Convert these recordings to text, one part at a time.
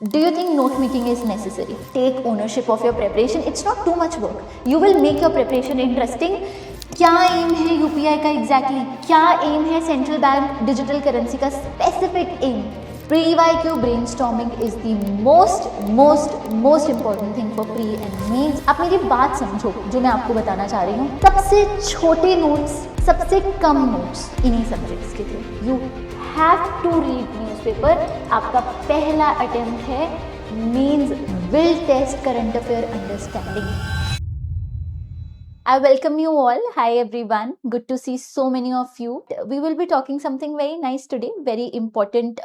Do you think note making is necessary? Take ownership of your preparation. It's not too much work. You will make your preparation interesting. क्या aim है UPI का exactly क्या aim है central bank digital currency का specific aim pre PYQ brainstorming is the most important thing for pre and mains. आप मेरी बात समझो जो मैं आपको बताना चाह रही हूँ. सबसे छोटे नोट्स, सबसे कम नोट्स इन्हीं सब्जेक्ट्स के थे. You have to read newspaper. आपका पहला अटेम्प्ट है mains will test current affair understanding. I welcome you all. Hi everyone. Good to see so many of you. We will be talking something very nice today. Very important,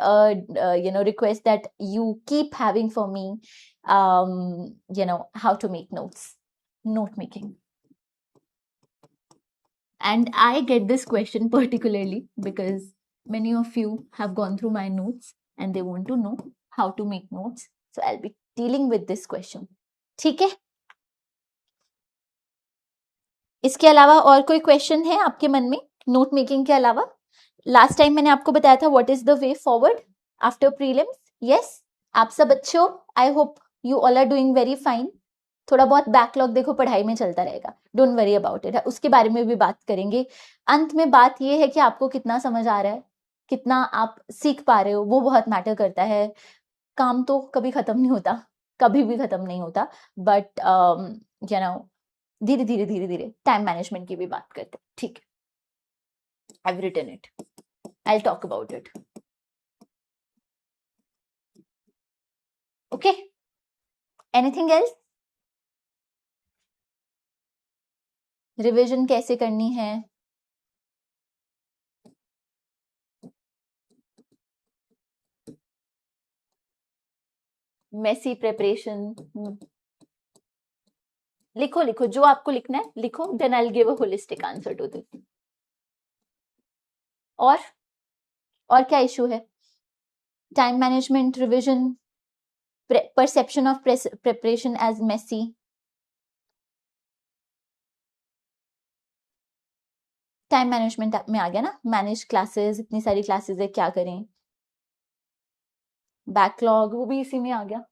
request that you keep having for me. How to make notes, note making. And I get this question particularly because many of you have gone through my notes and they want to know how to make notes. So I'll be dealing with this question. ठीक है? इसके अलावा और कोई question है आपके मन में नोट मेकिंग के अलावा? लास्ट टाइम मैंने आपको बताया था what is the way forward after prelims. Yes, आप सब अच्छे हो. I hope you all are doing very fine. थोड़ा बहुत बैकलॉग देखो पढ़ाई में चलता रहेगा. Don't worry about it. उसके बारे में भी बात करेंगे. अंत में बात ये है कि आपको कितना समझ आ रहा है, कितना आप सीख पा रहे हो, वो बहुत मैटर करता है. काम तो कभी खत्म नहीं होता, कभी भी खत्म नहीं होता. बट धीरे धीरे धीरे धीरे टाइम मैनेजमेंट की भी बात करते हैं. ठीक है, I have written it. I will talk about it. Okay, anything else? Revision कैसे करनी है? Messy preparation. लिखो लिखो जो आपको लिखना है लिखो. Then I will give a holistic answer to this. और क्या इशू है? Time management, revision, perception of preparation as messy. Time management में आ गया ना. मैनेज क्लासेस, इतनी सारी क्लासेस है, क्या करें. बैकलॉग वो भी इसी में आ गया.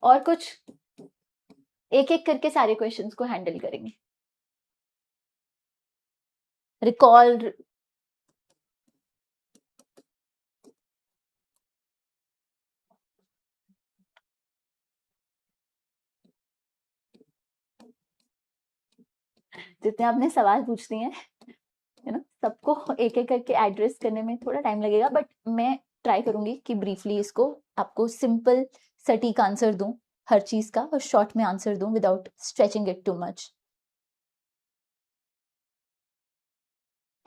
और कुछ? एक एक करके सारे क्वेश्चंस को हैंडल करेंगे. रिकॉल. जितने आपने सवाल पूछ दिए हैं सबको एक एक करके एड्रेस करने में थोड़ा टाइम लगेगा. बट मैं ट्राई करूंगी कि ब्रीफली इसको आपको सिंपल सटीक आंसर दूं हर चीज का, और शॉर्ट में आंसर दूं without stretching it too much.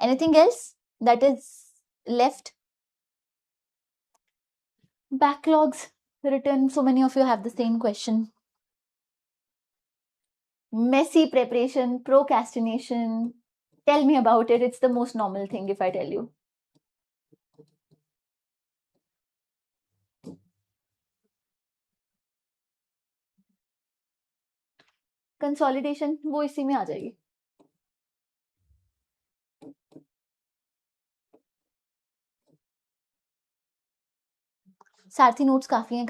Anything else that is left? Backlogs written. So many of you have the same question. Messy preparation, procrastination. Tell me about it. It's the most normal thing if I tell you. Consolidation वो इसी में आ जाएगी. सारथी notes काफी हैं.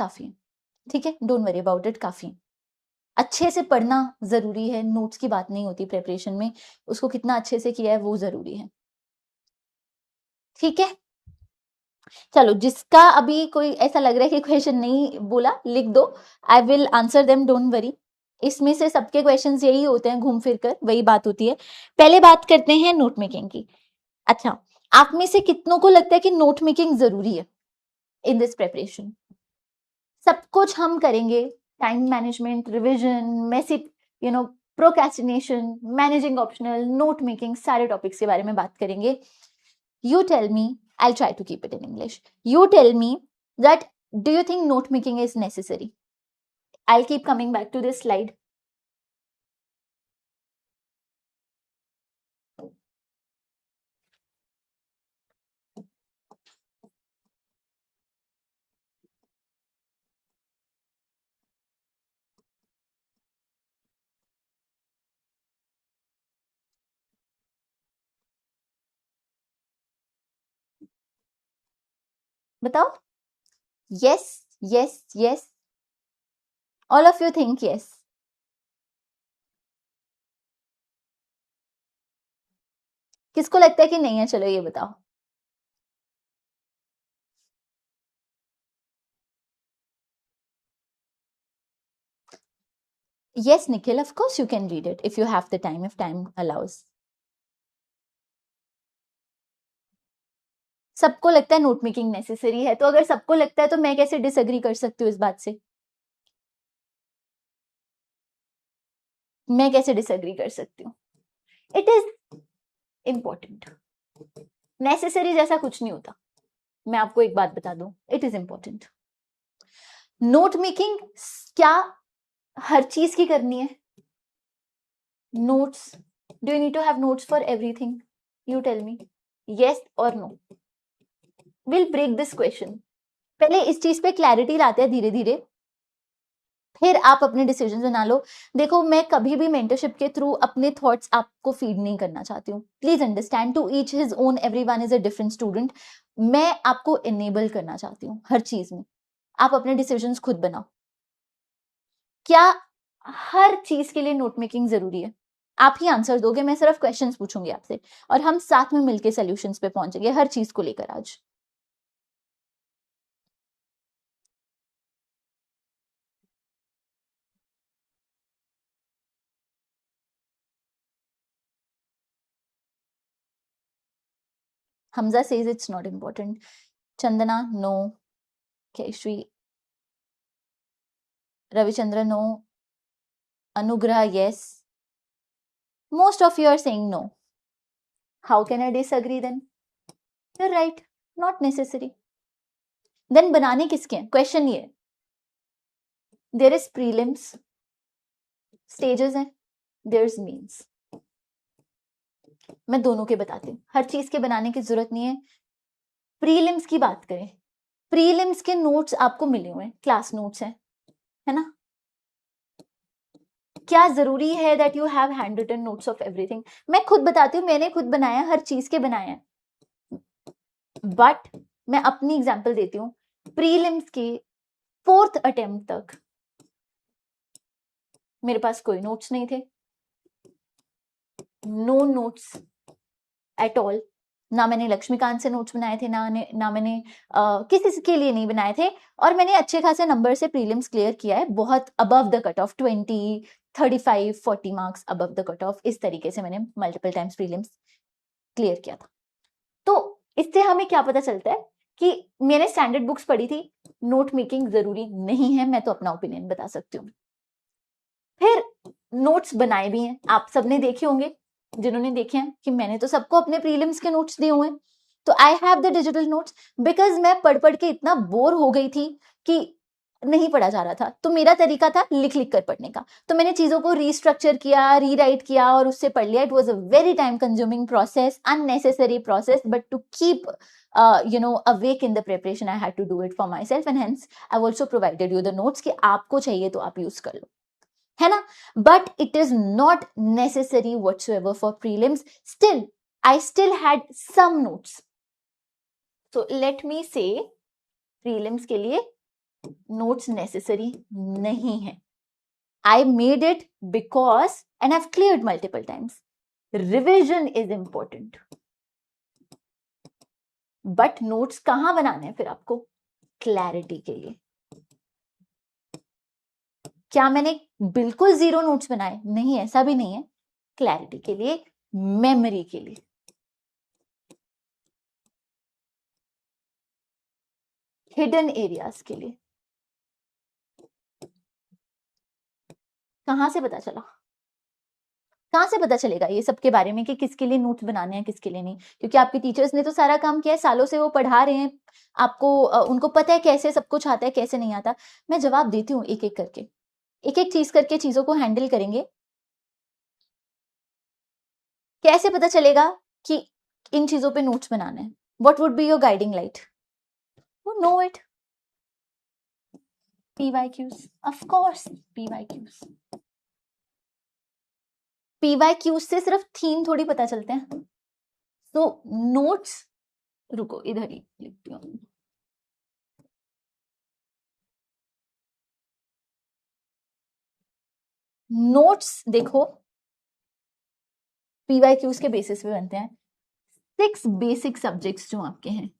ठीक है, don't worry about it. काफी अच्छे से पढ़ना जरूरी है. नोट्स की बात नहीं होती प्रिपरेशन में. उसको कितना अच्छे से किया है वो जरूरी है. ठीक है, चलो. जिसका अभी कोई ऐसा लग रहा है कि क्वेश्चन नहीं बोला, लिख दो. I will answer them, don't worry. इसमें से सबके क्वेश्चंस यही होते हैं, घूम फिर कर वही बात होती है. पहले बात करते हैं नोट मेकिंग की. अच्छा, आप में से कितनों को लगता है कि नोट मेकिंग जरूरी है इन दिस प्रिपरेशन? सब कुछ हम करेंगे. Time management, revision, messy procrastination, managing optional, note making, सारे टॉपिक्स के बारे में बात करेंगे. You tell me, I'll try to keep it in English. You tell me that do you think note making is necessary? I'll keep coming back to this slide. बताओ. Yes, yes, yes. All of you think yes. किसको लगता है कि नहीं है? चलो ये बताओ. Yes, Nikhil, of course you can read it if you have the time, if time allows. सबको लगता है नोट मेकिंग नेसेसरी है, तो अगर सबको लगता है तो मैं कैसे डिसएग्री कर सकती हूँ इस बात से? मैं कैसे डिसएग्री कर सकती हूँ? It is important. नेसेसरी जैसा कुछ नहीं होता. मैं आपको एक बात बता दूं, it is important. Note making क्या हर चीज की करनी है? Notes, do you need to have notes for everything? You tell me, yes और no. Will break this question. पहले इस चीज पे क्लैरिटी लाते हैं धीरे धीरे, फिर आप अपने डिसीजन बना लो. देखो, मैं कभी भी मेंटरशिप के थ्रू अपने थॉट्स आपको फीड नहीं करना चाहती हूँ. Please understand, to each his own, everyone is a different student. मैं आपको इनेबल करना चाहती हूँ हर चीज में. आप अपने डिसीजंस खुद बनाओ. क्या हर चीज के लिए नोट मेकिंग जरूरी है? आप ही आंसर दोगे, मैं सिर्फ क्वेश्चंस पूछूंगी आपसे और हम साथ में मिलकर सॉल्यूशंस पे पहुंचेंगे हर चीज को लेकर आज. Hamza says it's not important. Chandana, no. Keshri, Ravichandra, no. Anugrah, yes. Most of you are saying no. How can I disagree then? You're right, not necessary. Then बनाने किसके हैं? Question ये. There is prelims, stages हैं, there's means. मैं दोनों के बताती हूँ. हर चीज के बनाने की जरूरत नहीं है. प्रीलिम्स की बात करें, प्रीलिम्स के नोट्स आपको मिले हुए हैं, क्लास नोट्स हैं, है ना? क्या जरूरी है that you have hand written notes of everything? मैं खुद बताती हूँ, मैंने खुद बनाया, हर चीज के बनाए हैं. बट मैं अपनी एग्जांपल देती हूँ. प्रीलिम्स के 4th अटेम्प्ट तक मेरे पास कोई नोट्स नहीं थे. No notes at all. ना मैंने लक्ष्मीकांत से नोट्स बनाए थे, ना मैंने किसी के लिए नहीं बनाए थे. और मैंने अच्छे खासे नंबर से प्रीलिम्स क्लियर किया है, बहुत above the cut off, 20, 35, 40 marks above the cut off. इस तरीके से मैंने मल्टीपल टाइम्स प्रीलिम्स क्लियर किया था. तो इससे हमें क्या पता चलता है कि मैंने स्टैंडर्ड बुक्स पढ़ी थी, नोट मेकिंग जरूरी नहीं है. मैं तो अपना ओपिनियन बता सकती हूँ. फिर नोट्स बनाए भी हैं, आप सबने देखे होंगे. जिन्होंने देखे हैं कि मैंने तो सबको अपने प्रीलिम्स के नोट्स दिए हुए हैं. तो I have the digital notes, because मैं पढ़ पढ़ के इतना बोर हो गई थी कि नहीं पढ़ा जा रहा था. तो मेरा तरीका था लिख लिख कर पढ़ने का. तो मैंने चीजों को रीस्ट्रक्चर किया, रीराइट किया और उससे पढ़ लिया. It was a very time consuming process, unnecessary process, but to keep awake in the preparation, I had to do it for myself, and hence I've also provided you the notes कि आपको चाहिए तो आप use कर लो, है ना? But it is not necessary whatsoever for prelims. Still, I still had some notes. So let me say, prelims के लिए notes necessary नहीं है. I made it because, and I've cleared multiple times, revision is important. But notes कहाँ बनाने हैं फिर आपको? Clarity के लिए. क्या मैंने बिल्कुल जीरो नोट्स बनाए? नहीं, ऐसा भी नहीं है. क्लैरिटी के लिए, मेमोरी के लिए. हिडन एरियाज के लिए. कहां से पता चला? कहां से पता चलेगा ये सब के बारे में कि किसके लिए नोट्स बनाने हैं, किसके लिए नहीं? क्योंकि आपके टीचर्स ने तो सारा काम किया है, सालों से वो पढ़ा रहे हैं आपको. उनको पता है कैसे सब कुछ आता है, कैसे नहीं आता. मैं जवाब देती हूँ एक एक करके, एक एक चीज करके चीजों को हैंडल करेंगे. कैसे पता चलेगा कि इन चीजों पे नोट्स बनाने हैं? What would be your guiding light? Know it. PYQs, of course, PYQs. PYQs से सिर्फ थीम थोड़ी पता चलते हैं. तो नोट्स, रुको इधर ही लिखती हूँ. नोट्स देखो पीवाईक्यूज के बेसिस पे बनते हैं। 6 बेसिक सब्जेक्ट्स जो आपके हैं,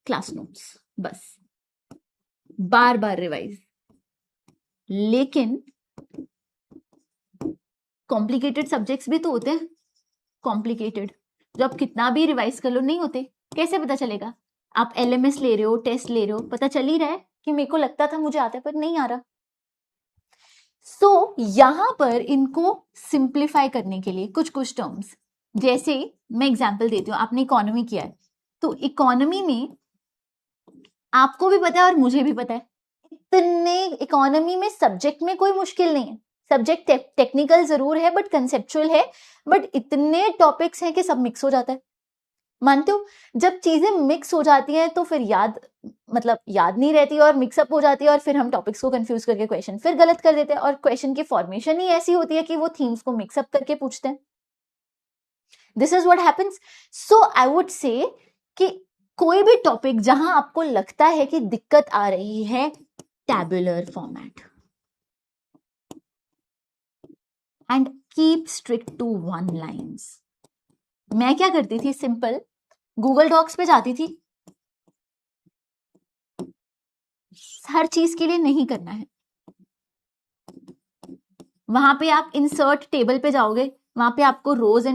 क्लास नोट्स, बस बार बार रिवाइज। लेकिन कॉम्प्लिकेटेड सब्जेक्ट्स भी तो होते हैं, कॉम्प्लिकेटेड, जो आप कितना भी रिवाइज कर लो नहीं होते। कैसे पता चलेगा? आप एलएमएस ले रहे हो, टेस्ट ले रहे हो, पता चल ही रहा है कि मेरे को लगता था मुझे आता है पर नहीं आ रहा। सो यहां पर इनको सिंप्लीफाई करने के लिए कुछ कुछ टर्म्स, जैसे मैं एग्जांपल देती हूँ, आपने इकोनॉमी किया है तो इकोनॉमी में आपको भी पता है और मुझे भी पता है, इतने इकोनॉमी में सब्जेक्ट में कोई मुश्किल नहीं है। सब्जेक्ट टेक्निकल जरूर है बट कंसेप्चुअल है, बट इतने टॉपिक्स हैं कि सब मिक्स हो जाता है। मानते हो? जब चीजें मिक्स हो जाती हैं तो फिर याद नहीं रहती और मिक्सअप हो जाती है, और फिर हम टॉपिक्स को कंफ्यूज करके क्वेश्चन फिर गलत कर देते हैं, और क्वेश्चन की फॉर्मेशन ही ऐसी होती है कि वो थीम्स को मिक्सअप करके पूछते हैं। This is what happens. So I would say कि कोई भी टॉपिक जहां आपको लगता है कि दिक्कत आ रही है, tabular format and keep strict to one lines. मैं क्या करती थी, सिंपल गूगल डॉक्स पे जाती थी। हर चीज के लिए नहीं करना है, वहां पे आप इंसर्ट टेबल पे जाओगे, वहां पे आपको रोज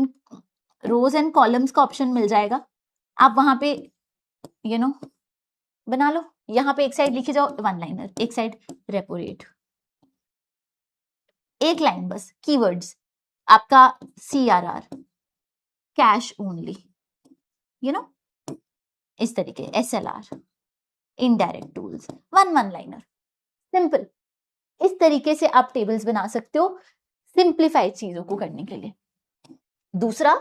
एंड कॉलम्स का ऑप्शन मिल जाएगा। आप वहां पे बना लो। यहां पे एक साइड लिखे जाओ वन लाइनर, एक साइड रेपो रेट, एक लाइन बस कीवर्ड्स आपका CRR, कैश ओनली, इस तरीके, SLR, indirect tools, one liner, simple. इस तरीके से आप टेबल्स बना सकते हो सिंप्लीफाइड चीजों को करने के लिए। दूसरा,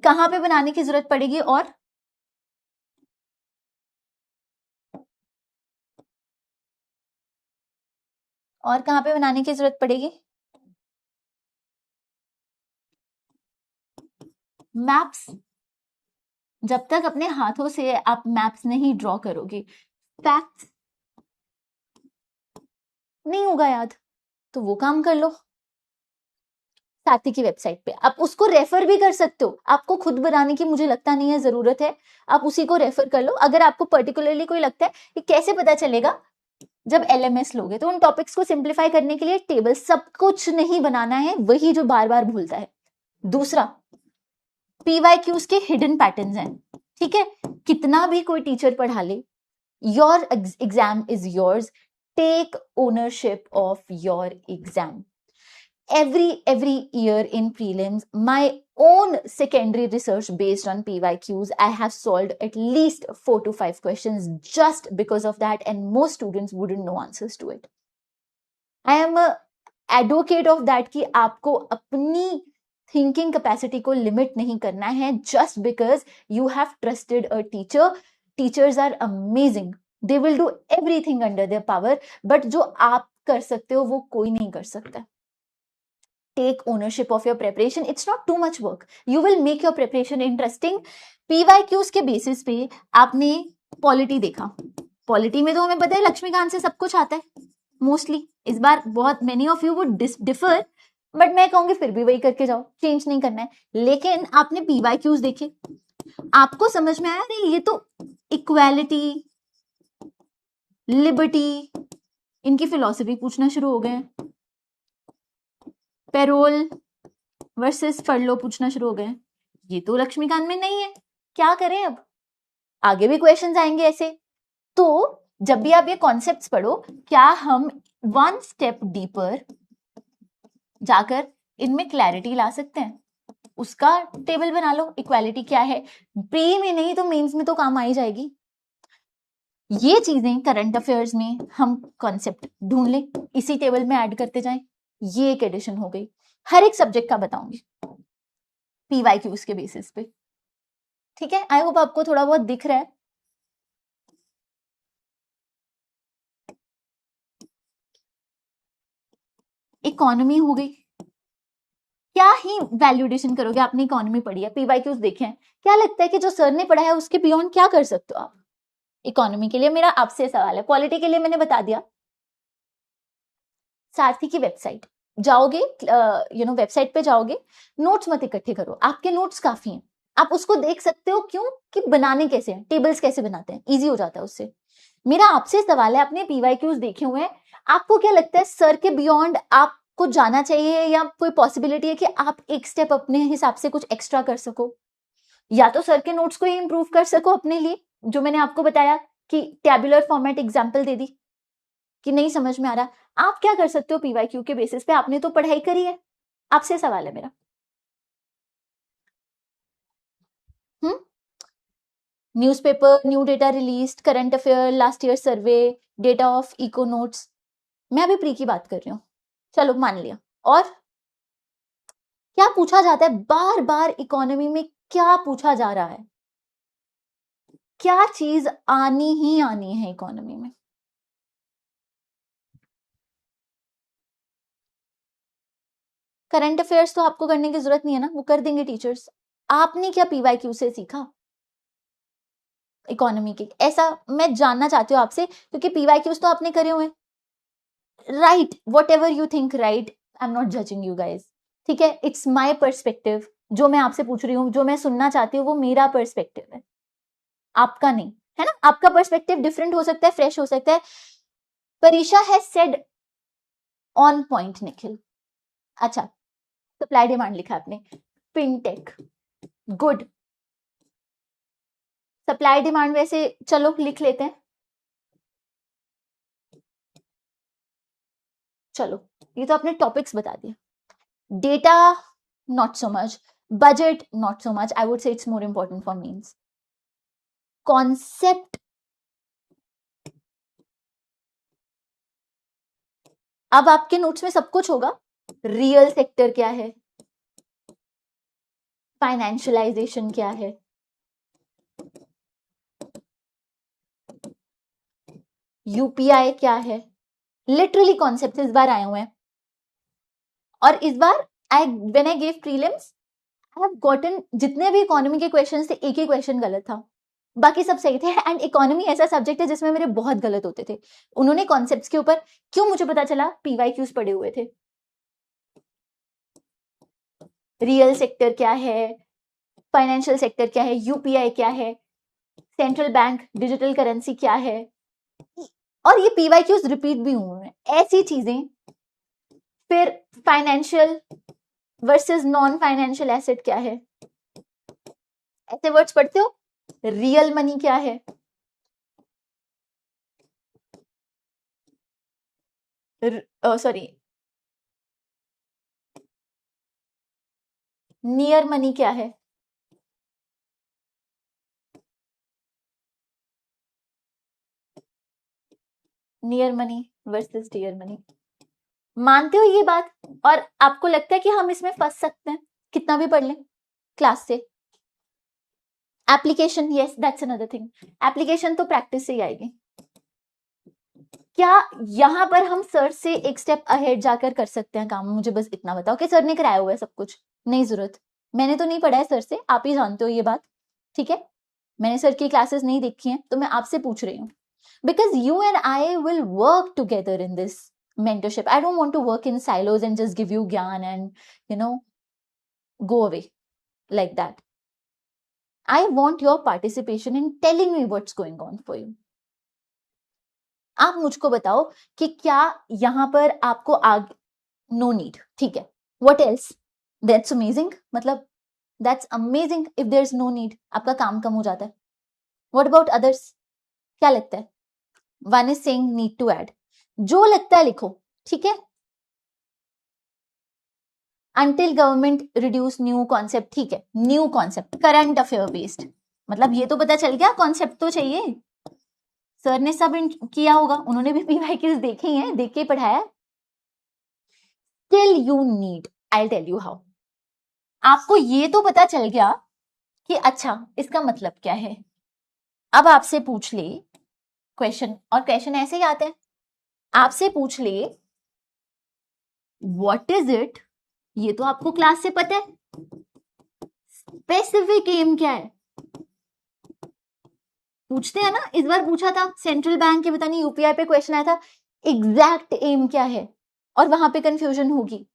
कहां पे बनाने की जरूरत पड़ेगी और कहां पे बनाने की जरूरत पड़ेगी? मैप्स। जब तक अपने हाथों से आप मैप्स नहीं ड्रॉ करोगे, फैक्ट्स नहीं होगा याद, तो वो काम कर लो साथी की वेबसाइट पे। आप उसको रेफर भी कर सकते हो, आपको खुद बनाने की मुझे लगता नहीं है जरूरत है, आप उसी को रेफर कर लो। अगर आपको पर्टिकुलरली कोई लगता है कि कैसे पता चलेगा, जब LMS लोगे तो उन टॉपिक्स को सिंप्लीफाई करने के लिए टेबल, सब कुछ नहीं बनाना है, वही जो बार बार भूलता है। दूसरा, PYQs के हिडन पैटर्न्स हैं, ठीक है? कितना भी कोई टीचर पढ़ा ले, your exam is yours, take ownership of your exam. Every year in prelims, my own secondary research based on PYQs, I have solved at least 4 to 5 questions just because of that, and most students wouldn't know answers to it. I am a advocate of that कि आपको अपनी thinking capacity को limit नहीं करना है just because you have trusted a teacher. Teachers are amazing. They will do everything under their power, but जो आप कर सकते हो वो कोई नहीं कर सकता। Take ownership of your preparation. It's not too much work. You will make your preparation interesting. PYQs के बेसिस पे आपने पॉलिटी देखा, पॉलिटी में तो हमें पता है लक्ष्मीकांत से सब कुछ आता है मोस्टली। इस बार बहुत many of you would differ, but मैं कहूंगी फिर भी वही करके जाओ, चेंज नहीं करना है। लेकिन आपने PYQs देखे, आपको समझ में आया, अरे ये तो इक्वालिटी, लिबर्टी, इनकी फिलॉसफी पूछना शुरू हो गए, पेरोल वर्सेस फरलो पूछना शुरू हो गए। ये तो लक्ष्मीकांत में नहीं है, क्या करें अब? आगे भी क्वेश्चंस आएंगे ऐसे। तो जब भी आप ये कॉन्सेप्ट्स पढ़ो, क्या हम वन स्टेप डीपर जाकर इनमें क्लैरिटी ला सकते हैं? उसका टेबल बना लो, इक्वालिटी क्या है, प्री में नहीं तो मेंस में तो काम आ ही जाएगी। ये चीजें करंट अफेयर्स में हम कॉन्सेप्ट ढूंढ लें, इसी टेबल में ऐड करते जाएं। ये एक एडिशन हो गई, हर एक सब्जेक्ट का बताऊंगी PYQs के बेसिस पे, ठीक है? आई होप आपको थोड़ा बहुत दिख रहा है। इकोनॉमी हो गई, क्या ही वैल्यूडेशन करोगे, आपने इकोनॉमी पढ़ी है, PYQs देखे हैं, क्या लगता है कि जो सर ने पढ़ा है उसके बियॉन्ड क्या कर सकते हो आप? इकोनॉमी के लिए मेरा आपसे सवाल है, पॉलिटी के लिए मैंने बता दिया। सारथी की वेबसाइट जाओगे, वेबसाइट पे जाओगे, नोट्स मत इकट्ठे करो, आपके नोट्स काफी हैं, आप उसको देख सकते हो। क्यों? कि बनाने कैसे हैं, टेबल्स कैसे बनाते हैं, इजी हो जाता है उससे। मेरा आपसे सवाल है, आपने पीवाईक्यूज देखे हुए हैं, आपको क्या लगता है सर के बियॉन्ड आपको जाना चाहिए, या कोई पॉसिबिलिटी है कि आप एक स्टेप अपने हिसाब से कुछ एक्स्ट्रा कर सको, या तो सर के नोट्स को ही इंप्रूव कर सको अपने लिए, जो मैंने आपको बताया कि टैबुलर फॉर्मेट एग्जाम्पल दे दी कि नहीं समझ में आ रहा, आप क्या कर सकते हो पीवाईक्यू के बेसिस पे, आपने तो पढ़ाई करी है। आपसे सवाल है मेरा। Newspaper, new data release, current affair, last year survey, data of eco notes, मैं अभी प्री की बात कर रही हूँ, चलो मान लिया। और क्या पूछा जाता है बार बार इकोनॉमी में, क्या पूछा जा रहा है, क्या चीज आनी ही आनी है इकोनॉमी में? करंट अफेयर्स तो आपको करने की जरूरत नहीं है ना, वो कर देंगे टीचर्स। आपने क्या पीवाईक्यू से सीखा इकोनॉमी की, ऐसा मैं जानना चाहती हूँ आपसे, क्योंकि पीवाईक्यूज तो आपने करे हुए हैं। Right, what ever you think right, I am not judging you guys, ठीक है, इट्स माई परस्पेक्टिव, जो मैं आपसे पूछ रही हूँ, जो मैं सुनना चाहती हूँ, वो मेरा परस्पेक्टिव है, आपका नहीं है ना। आपका पर्सपेक्टिव डिफरेंट हो सकता है, फ्रेश हो सकता है। परीक्षा has said on point Nikhil. अच्छा, सप्लाई डिमांड लिखा आपने, फिनटेक, गुड। सप्लाई डिमांड वैसे चलो लिख लेते हैं, चलो ये तो आपने टॉपिक्स बता दिया। Data not so much, budget not so much, I would say it's more important for means. Concept, अब आपके नोट्स में सब कुछ होगा। रियल सेक्टर क्या है, फाइनेंशियलाइजेशन क्या है, यूपीआई क्या है, लिटरली कॉन्सेप्ट इस बार आए हुए हैं। और इस बार when I gave prelims, I have gotten, जितने भी इकोनॉमी के क्वेश्चन थे, एक ही क्वेश्चन गलत था, बाकी सब सही थे। एंड इकोनॉमी ऐसा सब्जेक्ट है जिसमें मेरे बहुत गलत होते थे। उन्होंने कॉन्सेप्ट्स के ऊपर, क्यों मुझे पता चला, पीवाईक्यूज पढ़े हुए थे। रियल सेक्टर क्या है, फाइनेंशियल सेक्टर क्या है, यूपीआई क्या है, सेंट्रल बैंक डिजिटल करेंसी क्या है, और ये पीवाईक्यूज रिपीट भी हुए हैं, ऐसी चीजें। फिर financial versus non financial asset क्या है, ऐसे वर्ड्स पढ़ते हो। रियल मनी क्या है, सॉरी, नियर मनी क्या है, near money versus dear money. मानते हो ये बात? और आपको लगता है कि हम इसमें फंस सकते हैं कितना भी पढ़ लें क्लास से? Application, yes that's another thing, application तो प्रैक्टिस से ही आएगी। क्या यहां पर हम सर से एक स्टेप अहेड जाकर कर सकते हैं काम? मुझे बस इतना बताओ कि सर ने कराया हुआ है सब कुछ, नहीं जरूरत, मैंने तो नहीं पढ़ा है सर से, आप ही जानते हो ये बात, ठीक है, मैंने सर की क्लासेस नहीं देखी हैं, तो मैं आपसे पूछ रही हूँ, because you and I will work together in this mentorship. I don't want to work in silos and just give you gyan and, go away like that. I want your participation in telling me what's going on for you. आप मुझको बताओ कि क्या यहां पर आपको no need, ठीक है, what else? That's amazing, मतलब that's amazing if there's no need, आपका काम कम हो जाता है। What about others? क्या लगता है? One is saying need to add, जो लगता है लिखो, ठीक है। Until government reduce new concept, ठीक है, new concept, current affair based, मतलब ये तो पता चल गया, कॉन्सेप्ट तो चाहिए। सर ने सब किया होगा, उन्होंने भी पीवाईक्यूज देखे ही हैं, देख के पढ़ाया। Still you need, I'll tell you how. आपको ये तो पता चल गया कि अच्छा इसका मतलब क्या है। अब आपसे पूछ ले क्वेश्चन, और क्वेश्चन ऐसे ही आते हैं, आपसे पूछ ले व्हाट इज इट, ये तो आपको क्लास से पता है। स्पेसिफिक एम क्या है, पूछते हैं ना, इस बार पूछा था सेंट्रल बैंक के, पता नहीं यूपीआई पे क्वेश्चन आया था, एग्जैक्ट एम क्या है, और वहां पे कंफ्यूजन होगी।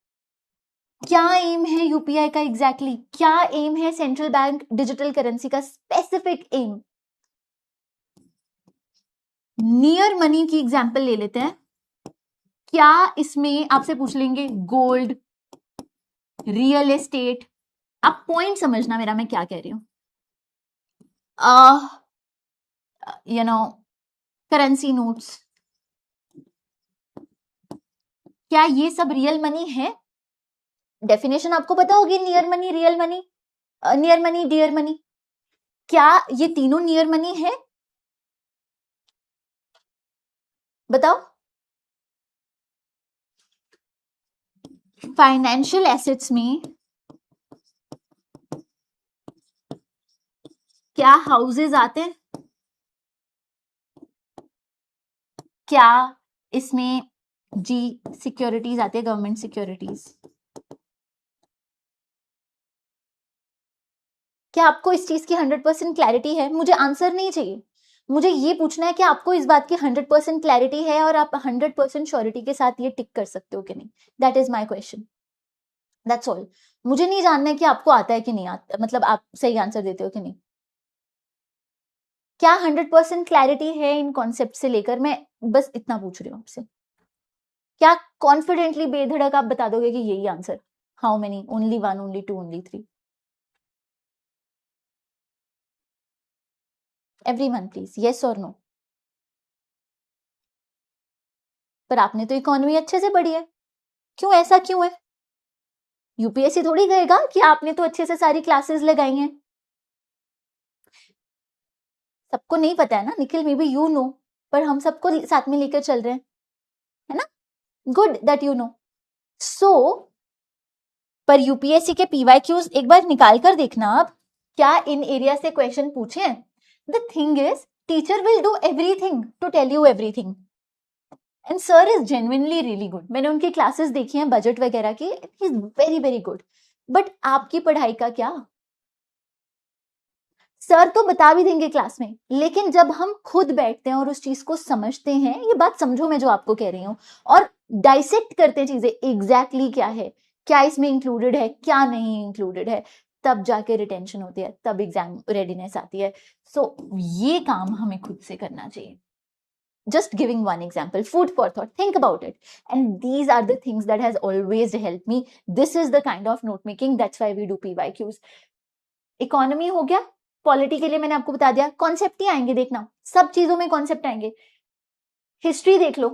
क्या एम है यूपीआई का एग्जैक्टली, क्या एम है सेंट्रल बैंक डिजिटल करेंसी का स्पेसिफिक एम। नियर मनी की एग्जांपल ले लेते हैं। क्या इसमें आपसे पूछ लेंगे गोल्ड, रियल एस्टेट, आप पॉइंट समझना मेरा, मैं क्या कह रही हूं, यू नो करेंसी नोट्स, क्या ये सब रियल मनी है? डेफिनेशन आपको पता होगी, near money, real money, near money, dear money, क्या ये तीनों नियर मनी है? बताओ। फाइनेंशियल एसेट्स में क्या हाउसेज आते हैं? क्या इसमें जी सिक्योरिटीज आती है, गवर्नमेंट सिक्योरिटीज? क्या आपको इस चीज की 100% क्लैरिटी है? मुझे आंसर नहीं चाहिए, मुझे ये पूछना है कि आपको इस बात की 100% क्लैरिटी है और आप 100% श्योरिटी के साथ ये टिक कर सकते हो कि नहीं। That is my question, that's all. मुझे नहीं जानना है कि आपको आता है कि नहीं आता, मतलब आप सही आंसर देते हो कि नहीं। क्या 100% क्लैरिटी है इन कॉन्सेप्ट से लेकर, मैं बस इतना पूछ रही हूँ आपसे। क्या कॉन्फिडेंटली बेधड़क आप बता दोगे कि यही answer? How many? Only 1, only 2, only 3? Everyone please, yes और नो। पर आपने तो इकोनॉमी अच्छे से पढ़ी है, क्यों ऐसा क्यों है? यूपीएससी थोड़ी कहेगा कि आपने तो अच्छे से सारी क्लासेस लगाई हैं। सबको नहीं पता है ना Nikhil, may be you know, पर हम सबको साथ में लेकर चल रहे हैं, है ना? Good that you know. So पर यूपीएससी के पीवाईक्यूज एक बार निकाल कर देखना आप, क्या इन एरिया से क्वेश्चन पूछे हैं। The thing is teacher will do everything to tell you everything, and sir is genuinely really good. मैंने उनकी क्लासेस देखी हैं बजट वगैरह की, he is very very good. But आपकी पढ़ाई का क्या? सर तो बता भी देंगे क्लास में, लेकिन जब हम खुद बैठते हैं और उस चीज को समझते हैं, ये बात समझो मैं जो आपको कह रही हूं, और डाइसेक्ट करते हैं चीजें एग्जैक्टली क्या है, क्या इसमें इंक्लूडेड है, क्या नहीं इंक्लूडेड है, तब जाके रिटेंशन होती है, तब एग्जाम रेडीनेस आती है। सो ये काम हमें खुद से करना चाहिए। Just giving one example, food for thought, think about it. And these are the things that has always helped me. This is the kind of note making, that's why we do PYQs. Economy हो गया, polity के लिए मैंने आपको बता दिया, concept ही आएंगे, देखना सब चीजों में कॉन्सेप्ट आएंगे। हिस्ट्री देख लो,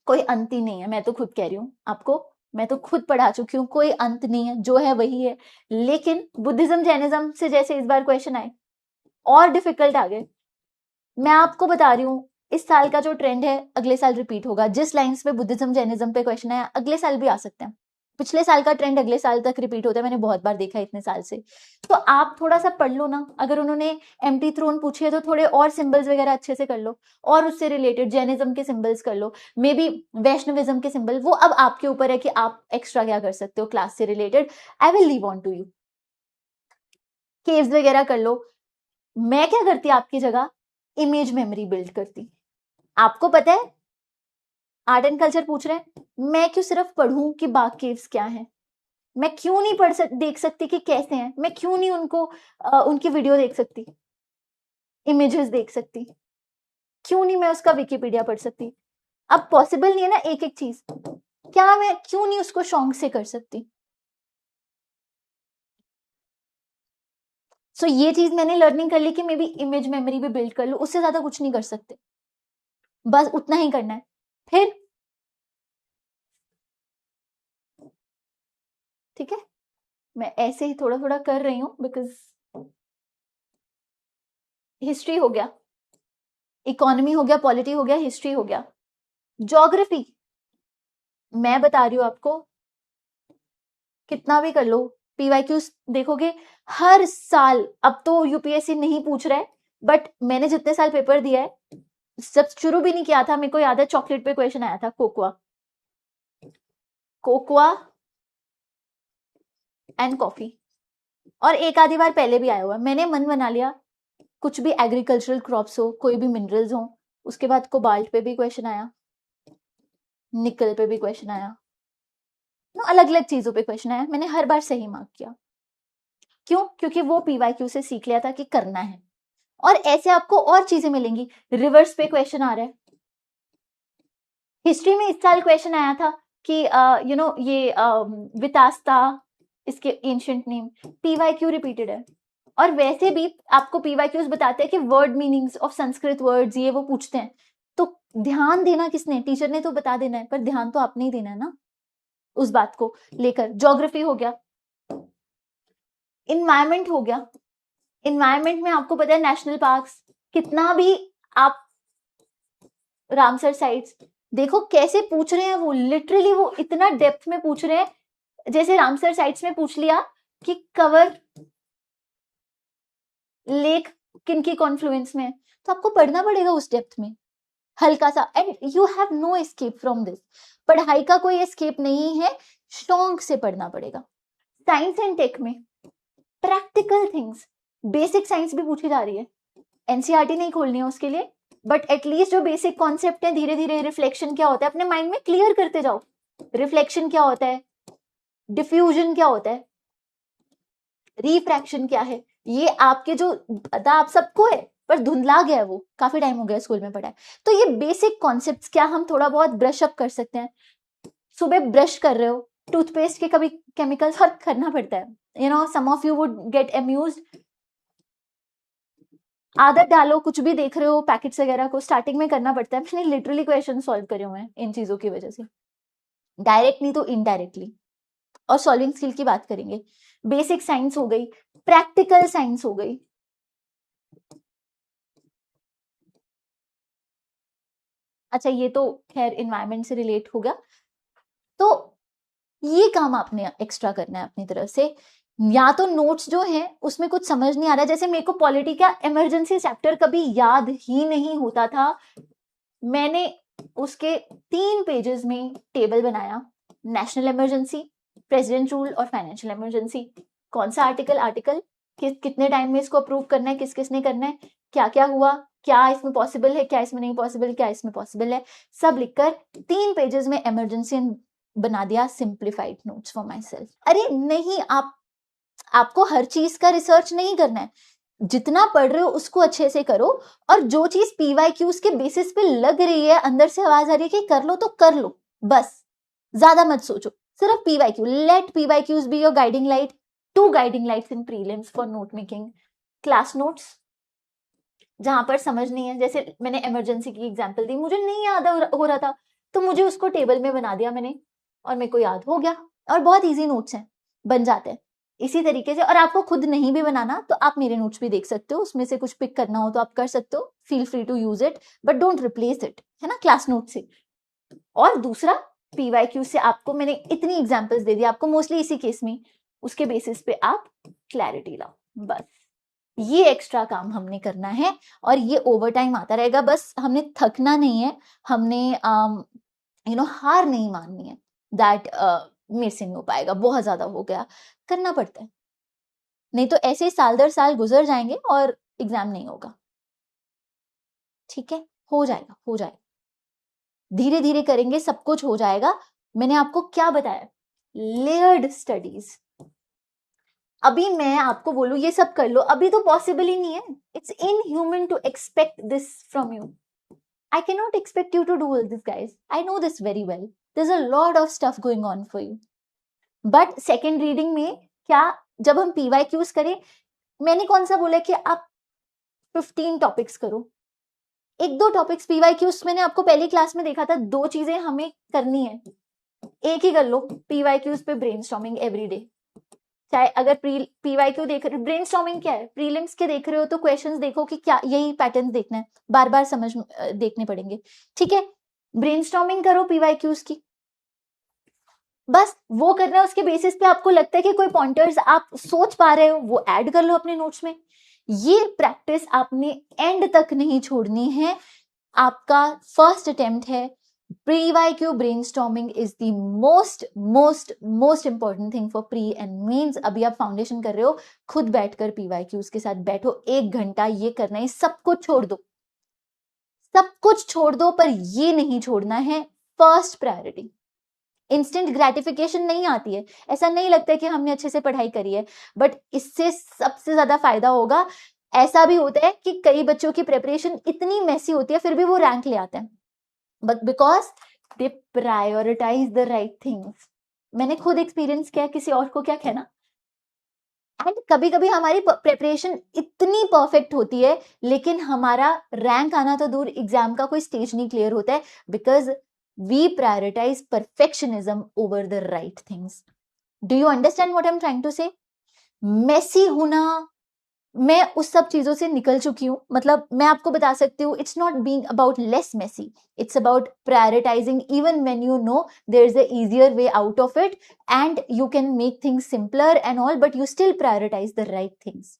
कोई अंत ही नहीं है, मैं तो खुद कह रही हूँ आपको, मैं तो खुद पढ़ा चुकी हूँ, कोई अंत नहीं है, जो है वही है। लेकिन बुद्धिज्म जैनिज्म से जैसे इस बार क्वेश्चन आए और डिफिकल्ट आ गए, मैं आपको बता रही हूँ इस साल का जो ट्रेंड है अगले साल रिपीट होगा। जिस लाइंस पे बुद्धिज्म जैनिज्म पे क्वेश्चन आया अगले साल भी आ सकते हैं। पिछले साल का ट्रेंड अगले साल तक रिपीट होता है, मैंने बहुत बार देखा है इतने साल से। तो आप थोड़ा सा पढ़ लो ना, अगर उन्होंने एम्प्टी थ्रोन पूछी है तो थोड़े और सिंबल्स वगैरह अच्छे से कर लो, और उससे रिलेटेड जैनिज्म के सिंबल्स कर लो, मे बी वैष्णविज्म के सिंबल, वो अब आपके ऊपर है कि आप एक्स्ट्रा क्या कर सकते हो क्लास से related. I will leave on to you. केव्स वगैरह कर लो। मैं क्या करती आपकी जगह, इमेज मेमोरी बिल्ड करती। आपको पता है आर्ट एंड कल्चर पूछ रहे हैं, मैं क्यों सिर्फ पढ़ूं कि बाग केव्स क्या है, मैं क्यों नहीं देख सकती कि कैसे हैं, मैं क्यों नहीं उनको उनकी वीडियो देख सकती, इमेजेस देख सकती, क्यों नहीं मैं उसका विकिपीडिया पढ़ सकती? अब पॉसिबल नहीं है ना एक एक चीज, क्या मैं क्यों नहीं उसको शौक से कर सकती? सो ये चीज मैंने लर्निंग कर ली कि मे बी इमेज मेमोरी भी बिल्ड कर लो, उससे ज्यादा कुछ नहीं कर सकते, बस उतना ही करना है। फिर ठीक है, मैं ऐसे ही थोड़ा थोड़ा कर रही हूं, बिकॉज हिस्ट्री हो गया, इकोनॉमी हो गया, पॉलिटी हो गया, हिस्ट्री हो गया, ज्योग्राफी मैं बता रही हूं आपको, कितना भी कर लो पीवाईक्यूज देखोगे हर साल। अब तो यूपीएससी नहीं पूछ रहा है, बट मैंने जितने साल पेपर दिया है, जब शुरू भी नहीं किया था, मेरे को याद है चॉकलेट पे क्वेश्चन आया था, कोकोआ, कोकोआ एंड कॉफी, और एक आधी बार पहले भी आया हुआ है। मैंने मन बना लिया कुछ भी एग्रीकल्चरल क्रॉप्स हो, कोई भी मिनरल्स हो। उसके बाद कोबाल्ट पे भी क्वेश्चन आया, निकल पे भी क्वेश्चन आया, अलग अलग चीजों पे क्वेश्चन आया, मैंने हर बार सही मार्क किया। क्यों? क्योंकि वो पीवाईक्यू से सीख लिया था कि करना है। और ऐसे आपको और चीजें मिलेंगी। रिवर्स पे क्वेश्चन आ रहा है। हिस्ट्री में इस साल क्वेश्चन आया था कि ये वितास्ता, इसके एंशिएंट नेम, पीवाईक्यू रिपीटेड है। और वैसे भी आपको पीवाईक्यूज बताते हैं कि word meanings of Sanskrit words ये वो पूछते हैं। तो ध्यान देना किसने? टीचर ने तो बता देना है, पर ध्यान तो आपने ही देना है ना उस बात को लेकर। ज्योग्राफी हो गया, इन्वायरमेंट हो गया। इन्वायरमेंट में आपको पता है नेशनल पार्क्स, कितना भी आप रामसर साइट्स देखो कैसे पूछ रहे हैं, वो लिटरली वो इतना डेप्थ में पूछ रहे हैं। जैसे रामसर साइट्स में पूछ लिया कि कवर लेक किनकी कॉन्फ्लुएंस में है, तो आपको पढ़ना पड़ेगा उस डेप्थ में हल्का सा। And you have no escape from this. पढ़ाई का कोई एस्केप नहीं है, शौक से पढ़ना पड़ेगा। साइंस एंड टेक में प्रैक्टिकल थिंग्स, बेसिक साइंस भी पूछी जा रही है। एनसीईआरटी नहीं खोलनी है उसके लिए, बट एटलीस्ट जो बेसिक कॉन्सेप्ट है, धीरे धीरे रिफ्लेक्शन क्या होता है अपने माइंड में क्लियर करते जाओ। रिफ्लेक्शन क्या होता है, डिफ्यूजन क्या होता है, रिफ्रैक्शन क्या है, ये आपके जो पता आप सबको है पर धुंधला गया है, वो काफी टाइम हो गया स्कूल में पढ़ा है। तो ये बेसिक कॉन्सेप्ट्स क्या हम थोड़ा बहुत ब्रश अप कर सकते हैं। सुबह ब्रश कर रहे हो, टूथपेस्ट के कभी केमिकल्स और करना पड़ता है, some of you would get amused. आदत डालो, कुछ भी देख रहे हो पैकेट्स वगैरह को स्टार्टिंग में करना पड़ता है। मैंने लिटरली क्वेश्चन सॉल्व करे हुए हैं इन चीजों की वजह से, डायरेक्ट नहीं तो इनडायरेक्टली। और सॉल्विंग स्किल की बात करेंगे। बेसिक साइंस हो गई, प्रैक्टिकल साइंस हो गई। अच्छा, ये तो खैर इन्वायरमेंट से रिलेट हो गया। तो ये काम आपने एक्स्ट्रा करना है अपनी तरफ से। या तो नोट्स जो है उसमें कुछ समझ नहीं आ रहा है, जैसे मेरे को पॉलिटी का इमरजेंसी चैप्टर कभी याद ही नहीं होता था, मैंने उसके 3 पेजेस में टेबल बनाया, नेशनल इमरजेंसी, प्रेसिडेंट रूल और फाइनेंशियल इमरजेंसी। कौन सा आर्टिकल कितने टाइम में इसको अप्रूव करना है, किस किसने करना है, क्या क्या हुआ, क्या इसमें पॉसिबल है, क्या इसमें नहीं पॉसिबल, क्या इसमें पॉसिबल है, सब लिखकर 3 पेजेस में इमरजेंसी बना दिया simplified notes for my self. अरे नहीं, आपको हर चीज का रिसर्च नहीं करना है, जितना पढ़ रहे हो उसको अच्छे से करो। और जो चीज पीवाईक्यूज के बेसिस पे लग रही है, अंदर से आवाज आ रही है कि कर लो तो कर लो, बस ज्यादा मत सोचो। सिर्फ PYQ, let PYQs be your guiding light. 2 guiding lights in prelims for note making. Class notes, जहां पर समझ नहीं है, जैसे मैंने इमरजेंसी की एग्जांपल दी, मुझे नहीं याद हो रहा था तो मुझे उसको टेबल में बना दिया मैंने और मेरे को याद हो गया। और बहुत इजी नोट्स हैं, बन जाते हैं इसी तरीके से। और आपको खुद नहीं भी बनाना तो आप मेरे नोट्स भी देख सकते हो, उसमें से कुछ पिक करना हो तो आप कर सकते हो। Feel free to use it, but don't replace it, है ना, क्लास नोट से। और दूसरा, पीवाईक्यू से आपको मैंने इतनी एग्जांपल्स दे दी, आपको मोस्टली इसी केस में, उसके बेसिस पे आप क्लैरिटी लाओ। बस ये एक्स्ट्रा काम हमने करना है और ये ओवर टाइम आता रहेगा। बस हमने थकना नहीं है, हमने हार नहीं माननी है दैट मेरे से नहीं हो पाएगा, बहुत ज्यादा हो गया, करना पड़ता है। नहीं तो ऐसे साल दर साल गुजर जाएंगे और एग्जाम नहीं होगा। ठीक है, हो जाएगा, हो जाएगा, धीरे धीरे करेंगे, सब कुछ हो जाएगा। मैंने आपको क्या बताया, लेयर्ड स्टडीज। अभी मैं आपको बोलूं ये सब कर लो, अभी तो पॉसिबल ही नहीं है। It's inhuman to expect this from you. I can not expect you to do all this guys, I know this very well. There is a lot of stuff going on for you. But second reading में क्या, जब हम PYQs करें, मैंने कौन सा बोला कि आप 15 टॉपिक्स करो, 1-2 टॉपिक्स पीवाईक्यूज मैंने आपको पहली क्लास में देखा था। 2 चीजें हमें करनी है, एक ही कर लो, पीवाईक्यूज पे ब्रेनस्टॉर्मिंग एवरी डे। चाहे अगर पीवाईक्यू देख रहे हो, ब्रेनस्टॉर्मिंग क्या है, प्रीलिम्स के देख रहे हो तो क्वेश्चंस देखो कि क्या यही पैटर्न देखना है, बार बार समझ देखने पड़ेंगे। ठीक है, ब्रेनस्टॉर्मिंग करो पीवाईक्यूज की, बस वो करना है। उसके बेसिस पे आपको लगता है कि कोई पॉइंटर्स आप सोच पा रहे हो, वो ऐड कर लो अपने नोट्स में। ये प्रैक्टिस आपने एंड तक नहीं छोड़नी है। आपका फर्स्ट अटेम्प्ट है, Pre-YQ brainstorming is the most important thing for pre and means. अभी आप फाउंडेशन कर रहे हो, खुद बैठकर PYQs के साथ बैठो, 1 घंटा ये करना है, सब कुछ छोड़ दो, सब कुछ छोड़ दो, पर ये नहीं छोड़ना है फर्स्ट प्रायोरिटी। इंस्टेंट ग्रेटिफिकेशन नहीं आती है, ऐसा नहीं लगता है कि हमने अच्छे से पढ़ाई करी है, बट इससे सबसे ज्यादा फायदा होगा। ऐसा भी होता है कि कई बच्चों की प्रिपरेशन इतनी मैसी होती है फिर भी वो रैंक ले आते हैं, but because they prioritise the right things. मैंने खुद एक्सपीरियंस किया, किसी और को क्या कहना। एंड कभी कभी हमारी प्रिपरेशन इतनी परफेक्ट होती है लेकिन हमारा रैंक आना तो दूर, एग्जाम का कोई स्टेज नहीं क्लियर होता है, because we prioritise perfectionism over the right things. Do you understand what I am trying to say? Messy होना, मैं उस सब चीजों से निकल चुकी हूँ। मतलब मैं आपको बता सकती हूँ, it's not being about less messy, it's about prioritising even when you know there is a easier way out of it and you can make things simpler and all, but you still prioritise the right things.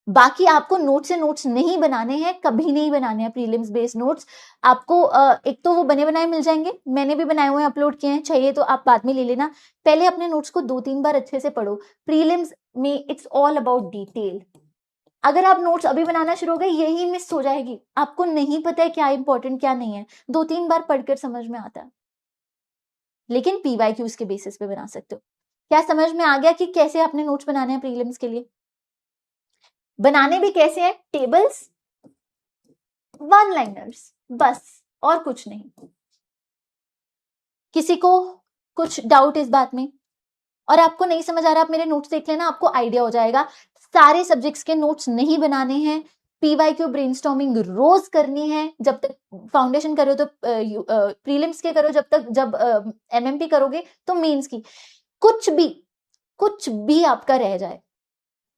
बाकी आपको notes से notes नहीं बनाने हैं, कभी नहीं बनाने हैं प्रीलिम्स बेस्ड नोट्स। आपको एक तो वो बने बनाए मिल जाएंगे, मैंने भी बनाए हुए अपलोड किए हैं, चाहिए तो आप बाद में ले लेना। पहले अपने नोट्स को 2-3 बार अच्छे से पढ़ो। प्रीलिम्स में इट्स ऑल अबाउट डिटेल। अगर आप नोट्स अभी बनाना शुरू हो गए, यही मिस हो जाएगी, आपको नहीं पता है क्या इंपॉर्टेंट क्या नहीं है। 2-3 बार पढ़कर समझ में आता है, लेकिन PYQs के बेसिस पे बना सकते हो। क्या समझ में आ गया कि कैसे आपने नोट्स बनाने हैं प्रीलिम्स के लिए? बनाने भी कैसे हैं? टेबल्स, 1 लाइनर्स, बस, और कुछ नहीं। किसी को कुछ डाउट इस बात में? और आपको नहीं समझ आ रहा, आप मेरे नोट्स देख लेना, आपको आइडिया हो जाएगा। सारे सब्जेक्ट्स के नोट्स नहीं बनाने हैं, PYQ ब्रेनस्टॉर्मिंग रोज करनी है। जब तक फाउंडेशन करो तो प्रीलिम्स के करो, जब MMP करोगे तो मेंस की। कुछ भी आपका रह जाए,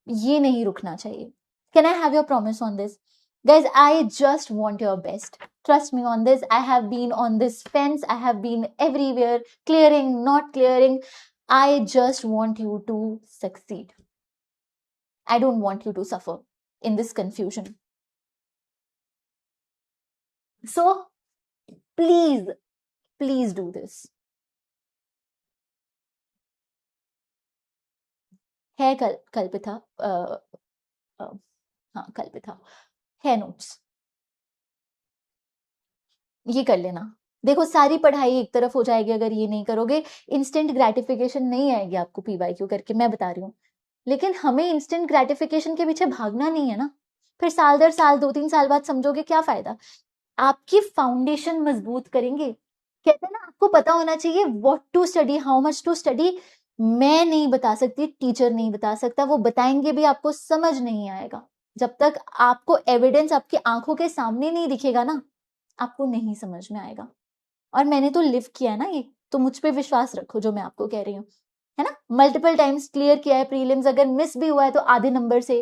ये नहीं रुकना चाहिए। Can I have your promise on this? Guys, I just want your best. Trust me on this. I have been on this fence. I have been everywhere, clearing, not clearing. I just want you to succeed. I don't want you to suffer in this confusion. So, please do this. है कल पे था, हाँ कल पे था, है notes, ये कर लेना। देखो सारी पढ़ाई एक तरफ हो जाएगी अगर ये नहीं करोगे। इंस्टेंट ग्रेटिफिकेशन नहीं आएगी आपको PYQ करके, मैं बता रही हूँ। लेकिन हमें इंस्टेंट ग्रेटिफिकेशन के पीछे भागना नहीं है ना। फिर साल दर साल 2-3 साल बाद समझोगे, क्या फायदा? आपकी फाउंडेशन मजबूत करेंगे। कहते हैं ना, आपको पता होना चाहिए what to study, how much to study. मैं नहीं बता सकती, टीचर नहीं बता सकता, वो बताएंगे भी आपको समझ नहीं आएगा। जब तक आपको एविडेंस आपकी आंखों के सामने नहीं दिखेगा ना, आपको नहीं समझ में आएगा। और मैंने तो लिव किया है ना ये, तो मुझ पे विश्वास रखो जो मैं आपको कह रही हूँ, है ना। मल्टीपल टाइम्स क्लियर किया है प्रीलिम्स, अगर मिस भी हुआ है तो आधे नंबर से,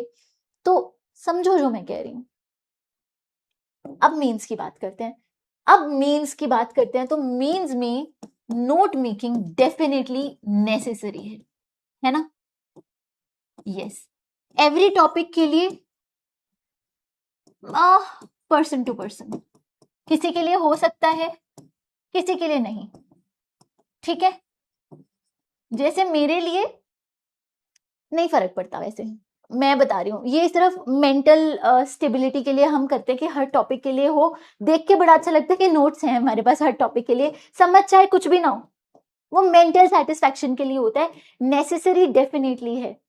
तो समझो जो मैं कह रही हूँ। अब मेंस की बात करते हैं। तो मेंस में नोट मेकिंग डेफिनेटली नेसेसरी है ना। यस, एवरी टॉपिक के लिए पर्सन टू पर्सन, किसी के लिए हो सकता है, किसी के लिए नहीं, ठीक है। जैसे मेरे लिए नहीं फर्क पड़ता, वैसे मैं बता रही हूँ, ये सिर्फ मेंटल स्टेबिलिटी के लिए हम करते हैं कि हर टॉपिक के लिए हो। देख के बड़ा अच्छा लगता है कि नोट्स हैं हमारे पास हर टॉपिक के लिए, समझ चाहे कुछ भी ना हो, वो मेंटल सेटिस्फैक्शन के लिए होता है। नेसेसरी डेफिनेटली है।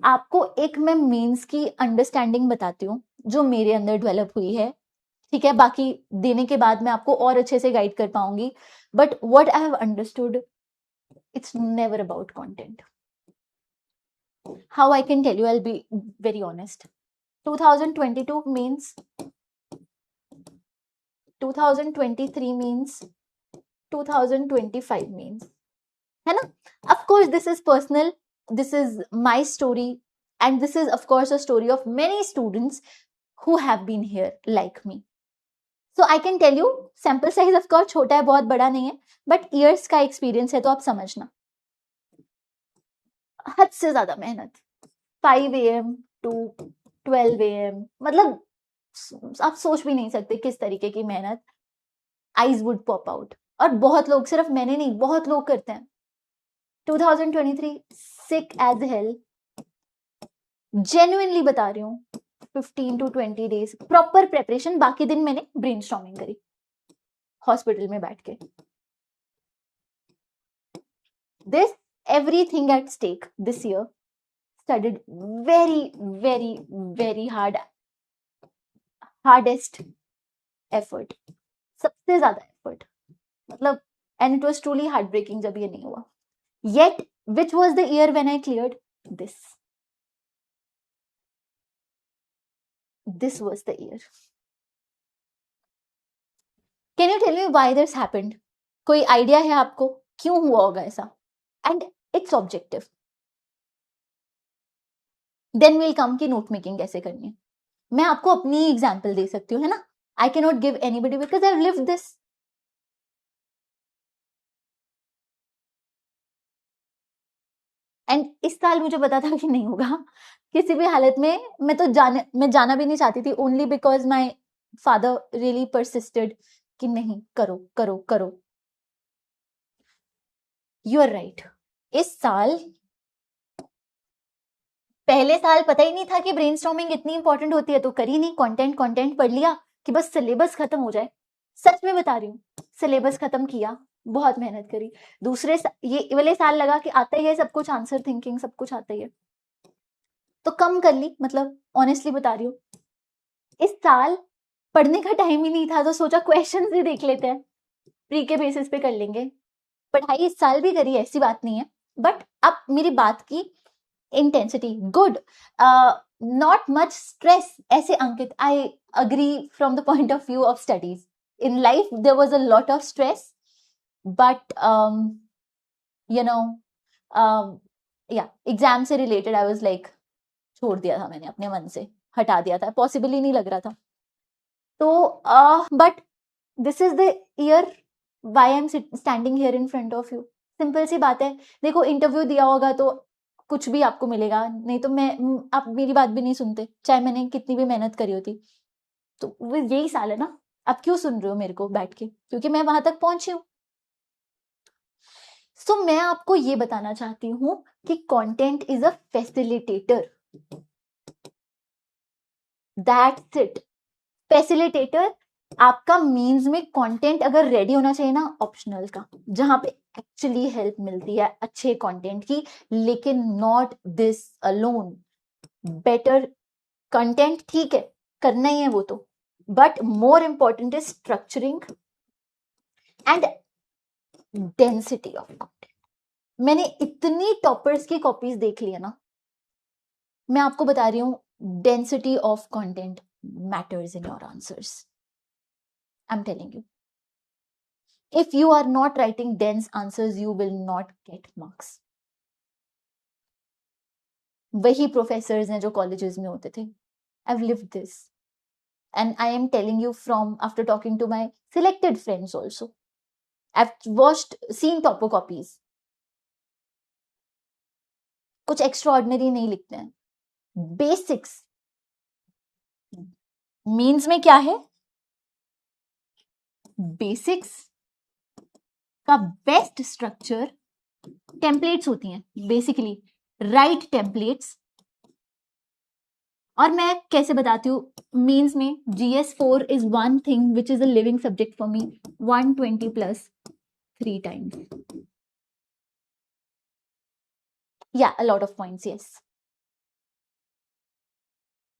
आपको एक मैं मेंस की अंडरस्टैंडिंग बताती हूँ जो मेरे अंदर डेवलप हुई है, ठीक है। बाकी देने के बाद मैं आपको और अच्छे से गाइड कर पाऊंगी, but what I have understood, it's never about content. How I can tell you, I'll be very honest. 2022 means 2023 means 2025 means, है ना। Of course this is personal, this is my story, and this is of course a story of many students who have been here like me. So I can tell you, sample size of course छोटा है, बहुत बड़ा नहीं है, but years का experience है, तो आप समझना। हद से ज्यादा मेहनत, 5 AM to 12 AM, मतलब आप सोच भी नहीं सकते किस तरीके की मेहनत। Eyes would pop out. और बहुत लोग, सिर्फ मैंने नहीं, बहुत लोग करते हैं। 2023 सिक एज हेल, जेन्युइनली बता रही हूँ। 15 to 20 days प्रॉपर प्रेपरेशन, बाकी दिन मैंने ब्रेनस्टॉर्मिंग करी हॉस्पिटल में बैठ के। This everything at stake this year. Studied very hardest effort, सबसे ज्यादा effort, मतलब, and it was truly heartbreaking जब ये नहीं हुआ। Yet which was the year when I cleared this? This was the year. Can you tell me why this happened? कोई idea है आपको क्यों हुआ होगा ऐसा? And it's objective. Then we'll come कि नोट मेकिंग कैसे करनी है। मैं आपको अपनी एग्जाम्पल दे सकती हूँ, है ना। I cannot give anybody because I've lived this. And इस साल मुझे पता था कि नहीं होगा किसी भी हालत में। मैं जाना भी नहीं चाहती थी, only because my father really persisted कि नहीं, करो करो करो। You are right. इस साल, पहले साल पता ही नहीं था कि ब्रेनस्टॉर्मिंग इतनी इंपॉर्टेंट होती है, तो करी नहीं। कंटेंट पढ़ लिया कि बस सिलेबस खत्म हो जाए। सच में बता रही हूँ, सिलेबस खत्म किया, बहुत मेहनत करी। ये वाले साल लगा कि आता ही है सब कुछ, आंसर थिंकिंग सब कुछ आता ही है, तो कम कर ली। मतलब ऑनेस्टली बता रही हूँ, इस साल पढ़ने का टाइम ही नहीं था, तो सोचा क्वेश्चंस ही देख लेते हैं, प्री के बेसिस पे कर लेंगे। पढ़ाई इस साल भी करी, ऐसी बात नहीं है, बट अब मेरी बात की intensity good, not much stress. ऐसे Ankit, I agree from the point of view of studies. In life there was a lot of stress, but you know, या एग्जाम से रिलेटेड आई वाज लाइक, छोड़ दिया था मैंने, अपने मन से हटा दिया था, पॉसिबल ही नहीं लग रहा था। तो but this is the year why I am standing here in front of you. Simple सी बात है, देखो इंटरव्यू दिया होगा तो कुछ भी आपको मिलेगा, नहीं तो आप मेरी बात भी नहीं सुनते, चाहे मैंने कितनी भी मेहनत करी होती। तो वो यही साल है ना, आप क्यों सुन रहे हो मेरे को बैठ के? क्योंकि मैं वहां तक पहुंची हूँ। सो मैं आपको ये बताना चाहती हूँ कि content is a facilitator, that's it. Facilitator. आपका मीन्स में कंटेंट अगर रेडी होना चाहिए ना, ऑप्शनल का, जहां पे एक्चुअली हेल्प मिलती है अच्छे कंटेंट की, लेकिन not this alone. Better content ठीक है, करना ही है वो तो, but more important is structuring and density of content. मैंने इतनी टॉपर्स की कॉपीज देख ली है ना, मैं आपको बता रही हूं, density of content matters in your answers. I'm telling you, if you are not writing dense answers, you will not get marks. वही प्रोफेसर्स हैं जो कॉलेजेस में होते थे। I've lived this, and I am telling you from after talking to my selected friends also. I've seen topper copies. कुछ extraordinary नहीं लिखते हैं, basics. Means में क्या है? बेसिक्स का बेस्ट स्ट्रक्चर टेम्पलेट्स होती हैं, बेसिकली राइट टेम्पलेट्स। और मैं कैसे बताती हूँ, मीन्स में GS4 is one thing which is a living subject for me, 120 plus 3 times, या अ lot of points, yes.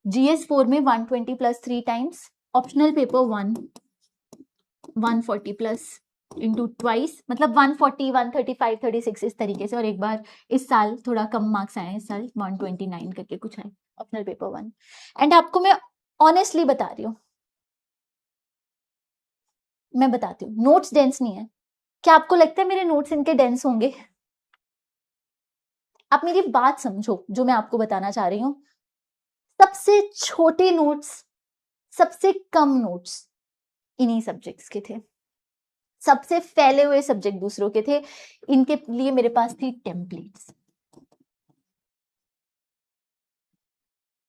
GS4 में 120 plus 3 times, optional paper 140 plus into twice, मतलब 140, 135, 36 इस तरीके से। और एक बार इस साल थोड़ा कम मार्क्स आए, इस साल 129 करके कुछ आए ऑप्शनल पेपर 1। एंड आपको मैं ऑनेस्टली बता रही हूँ, मैं बताती हूँ, नोट्स डेंस नहीं है। क्या आपको लगता है मेरे नोट्स इनके डेंस होंगे? आप मेरी बात समझो जो मैं आपको बताना चाह रही हूँ। सबसे छोटे नोट्स, सबसे कम नोट्स इन्हीं सब्जेक्ट्स के थे, सबसे फैले हुए सब्जेक्ट दूसरों के थे, इनके लिए मेरे पास थी टेम्पलेट्स।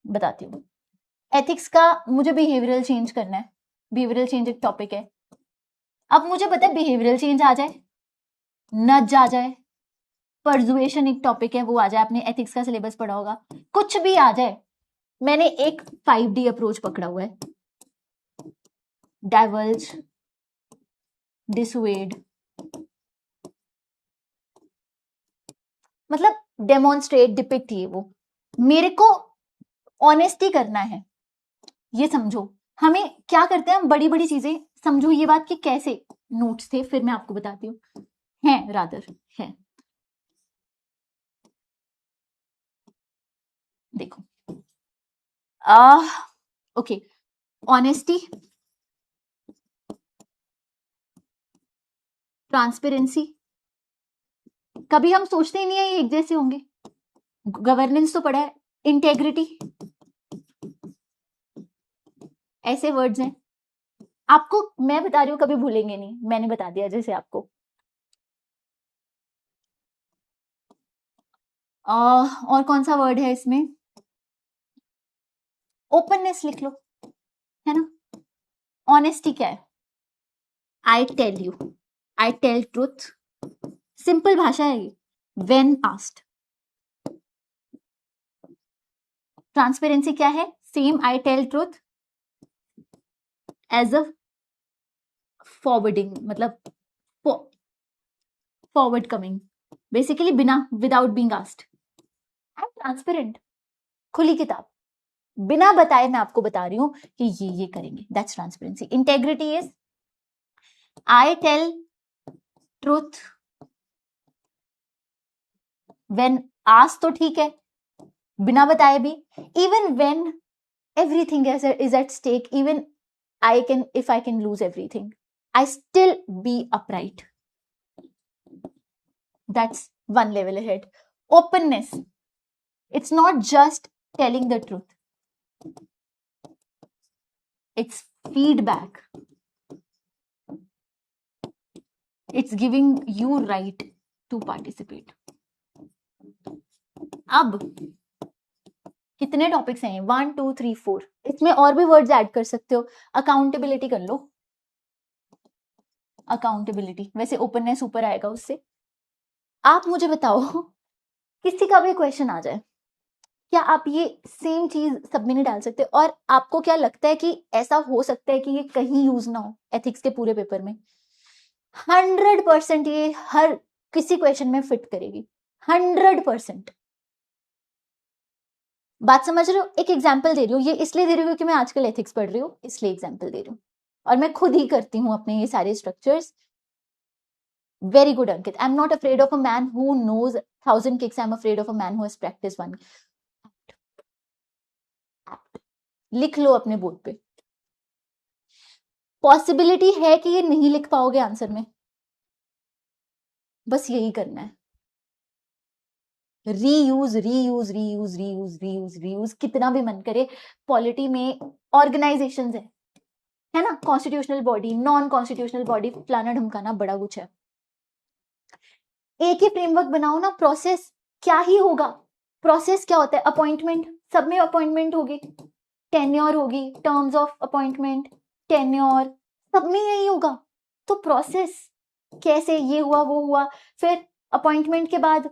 बताती हूँ, एथिक्स का मुझे बिहेवियरल चेंज करना है, बिहेवियरल चेंज एक टॉपिक है, अब मुझे पता है बिहेवियरल चेंज आ जाए, नज आ जाए, परजुएशन एक टॉपिक है वो आ जाए, आपने एथिक्स का सिलेबस पढ़ा होगा, कुछ भी आ जाए, मैंने एक 5D अप्रोच पकड़ा हुआ है, डाइवर्ज, डिसवेड, मतलब डेमोन्स्ट्रेट, डिपिक्ट, ये वो, मेरे को ऑनेस्टी करना है, ये समझो। हमें क्या करते हैं हम, बड़ी बड़ी चीजें, समझो ये बात कि कैसे नोट्स थे, फिर मैं आपको बताती हूँ, हैं रादर है, देखो ओके, ऑनेस्टी, ट्रांसपेरेंसी, कभी हम सोचते ही नहीं है ये एक जैसे होंगे, गवर्नेंस तो पढ़ा है, इंटेग्रिटी, ऐसे वर्ड्स हैं, आपको मैं बता रही हूं कभी भूलेंगे नहीं, मैंने बता दिया जैसे आपको। और कौन सा वर्ड है इसमें, ओपननेस लिख लो, है ना। ऑनेस्टी क्या है, I tell you, I tell truth, simple भाषा है ये, व्हेन आस्क्ड। ट्रांसपेरेंसी क्या है, same, I tell truth as a forwarding, मतलब फॉरवर्ड कमिंग, बेसिकली बिना, without being asked, I am transparent, खुली किताब, बिना बताए मैं आपको बता रही हूं कि ये करेंगे, that's transparency. Integrity is I tell truth when asked, तो ठीक है, बिना बताए भी, even when everything is at stake, even if I can lose everything, I still be upright, that's one level ahead. Openness, it's not just telling the truth, it's feedback, it's giving you right to participate. अब कितने topics हैं, 1 2 3 4, इसमें और भी words add कर सकते हो, accountability कर लो, अकाउंटेबिलिटी, वैसे ओपननेस ऊपर आएगा उससे। आप मुझे बताओ, किसी का भी क्वेश्चन आ जाए, क्या आप ये सेम चीज सब में नहीं डाल सकते, और आपको क्या लगता है कि ऐसा हो सकता है कि ये कहीं यूज ना हो एथिक्स के पूरे पेपर में? 100% ये हर किसी क्वेश्चन में फिट करेगी, 100%। बात समझ रहे हो? एक एग्जाम्पल दे रही हूँ, ये इसलिए दे रही हूँ कि मैं आजकल एथिक्स पढ़ रही हूँ, इसलिए एग्जाम्पल दे रही हूँ, और मैं खुद ही करती हूँ अपने ये सारे structures. Very good Ankit, I am not afraid of a man who knows 1000 kicks, I am afraid of a man who has practised 1। लिख लो अपने बोर्ड पे, पॉसिबिलिटी है कि ये नहीं लिख पाओगे आंसर में, बस यही करना है, reuse reuse reuse reuse reuse reuse, कितना भी मन करे। पॉलिटी में ऑर्गेनाइजेशंस है ना, constitutional body, non constitutional body, फलाना ढमकाना, बड़ा कुछ है। एक ही फ्रेमवर्क बनाओ ना, प्रोसेस क्या ही होगा, प्रोसेस क्या होता है, अपॉइंटमेंट, सब में अपॉइंटमेंट होगी, टेन्योर होगी, टर्म्स ऑफ अपॉइंटमेंट, टेन्योर, सब में यही होगा। तो प्रोसेस कैसे, ये हुआ वो हुआ, फिर अपॉइंटमेंट के बाद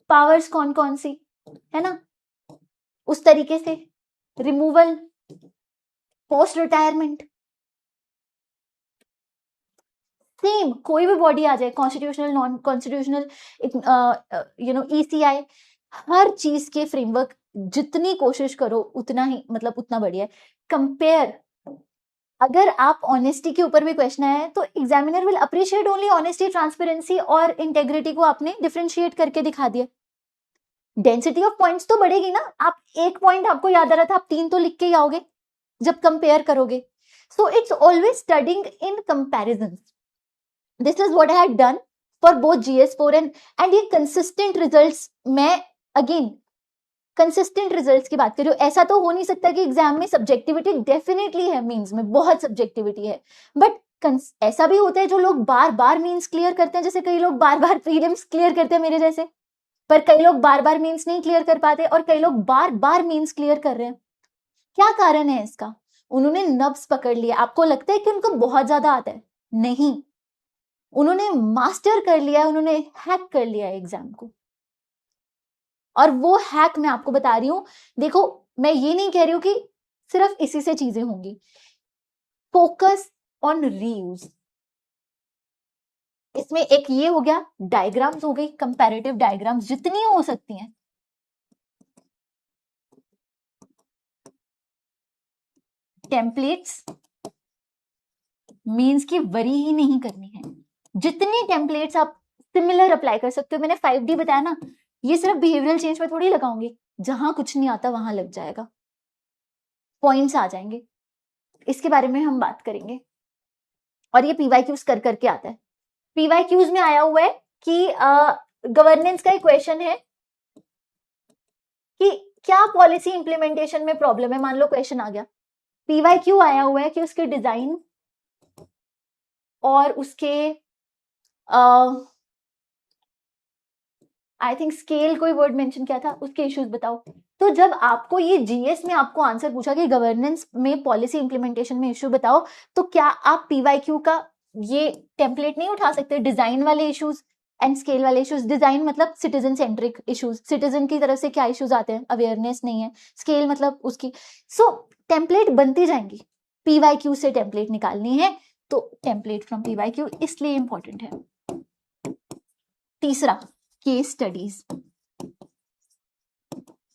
पावर्स कौन कौन सी, है ना, उस तरीके से, रिमूवल, पोस्ट रिटायरमेंट, सेम कोई भी बॉडी आ जाए, कॉन्स्टिट्यूशनल, नॉन कॉन्स्टिट्यूशनल, ECI, हर चीज के फ्रेमवर्क जितनी कोशिश करो उतना ही, मतलब उतना बढ़िया है। कंपेयर, अगर आप ऑनेस्टी के ऊपर भी क्वेश्चन है तो examiner will appreciate only honesty, transparency और इंटेग्रिटी को आपने डिफरेंशिएट करके दिखा दिया। डेंसिटी ऑफ पॉइंट्स तो बढ़ेगी ना, आप एक पॉइंट आपको याद आ रहा था, आप 3 तो लिख के ही आओगे जब कंपेयर करोगे। So it's always studying in comparison, this is what I had done for both GS4 and ये कंसिस्टेंट रिजल्ट्स, मैं अगेन कंसिस्टेंट रिजल्ट्स की बात कर रही हूँ। ऐसा तो हो नहीं सकता कि एग्जाम में सब्जेक्टिविटी डेफिनेटली है, मीन्स में बहुत सब्जेक्टिविटी है, बट ऐसा भी होता है जो लोग बार बार मीन्स क्लियर करते हैं, जैसे कई लोग बार बार प्रीलिम्स क्लियर करते हैं मेरे जैसे, पर कई लोग बार बार मीन्स नहीं क्लियर कर पाते, और कई लोग बार बार मीन्स क्लियर कर रहे हैं। क्या कारण है इसका? उन्होंने नब्स पकड़ लिया। आपको लगता है कि उनको बहुत ज्यादा आता है, नहीं, उन्होंने मास्टर कर लिया है, उन्होंने हैक कर लिया है एग्जाम को। और वो हैक मैं आपको बता रही हूं, देखो मैं ये नहीं कह रही हूं कि सिर्फ इसी से चीजें होंगी। Focus on reuse. इसमें एक ये हो गया, डायग्राम्स हो गई, कंपैरेटिव डायग्राम्स जितनी हो सकती हैं। टेम्पलेट्स मीन्स की वरी ही नहीं करनी है, जितनी टेम्पलेट्स आप सिमिलर अप्लाई कर सकते हो। मैंने 5D बताया ना, ये सिर्फ बिहेवियरल चेंज में थोड़ी लगाऊंगी, जहां कुछ नहीं आता वहां लग जाएगा, पॉइंट्स आ जाएंगे, इसके बारे में हम बात करेंगे। और ये पीवाईक्यूज कर करके आता है। पीवाईक्यूज में आया हुआ है कि गवर्नेंस का एक क्वेश्चन है कि क्या पॉलिसी इंप्लीमेंटेशन में प्रॉब्लम है, मान लो क्वेश्चन आ गया। पीवाईक्यू आया हुआ है कि उसके डिजाइन और उसके आई थिंक स्केल, कोई वर्ड मेंशन किया था, उसके इश्यूज बताओ। तो जब आपको ये जीएस में आपको आंसर पूछा कि गवर्नेंस में पॉलिसी इंप्लीमेंटेशन में इश्यू बताओ, तो क्या आप पीवाईक्यू का ये टेम्पलेट नहीं उठा सकते? डिजाइन वाले इश्यूज एंड स्केल वाले इश्यूज। डिजाइन मतलब सिटीजन सेंट्रिक इश्यूज, सिटीजन की तरफ से क्या इश्यूज आते हैं, अवेयरनेस नहीं है। स्केल मतलब उसकी, सो टेम्पलेट बनती जाएंगी। पीवाईक्यू से टेम्पलेट निकालनी है तो टेम्पलेट फ्रॉम पीवाईक्यू इसलिए इंपॉर्टेंट है। तीसरा, केस स्टडीज।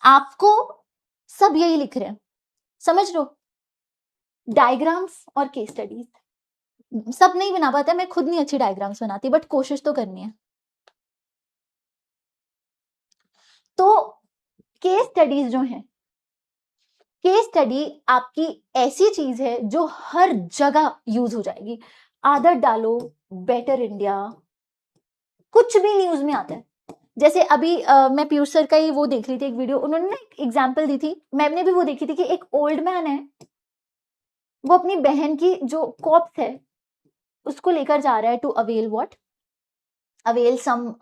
आपको सब यही लिख रहे हैं, समझ लो, डायग्राम्स और केस स्टडीज। सब नहीं बना पाता, मैं खुद नहीं अच्छी डायग्राम्स बनाती, बट कोशिश तो करनी है। तो केस स्टडीज जो है, केस स्टडी आपकी ऐसी चीज है जो हर जगह यूज हो जाएगी। आदत डालो, बेटर इंडिया, कुछ भी न्यूज में आता है। जैसे अभी मैं पीयूष सर का ही वो देख रही थी एक वीडियो, उन्होंने ना एक एग्जाम्पल दी थी, मैम ने भी वो देखी थी कि एक ओल्ड मैन है, वो अपनी बहन की जो कॉप्स है उसको लेकर जा रहा है to avail what, avail some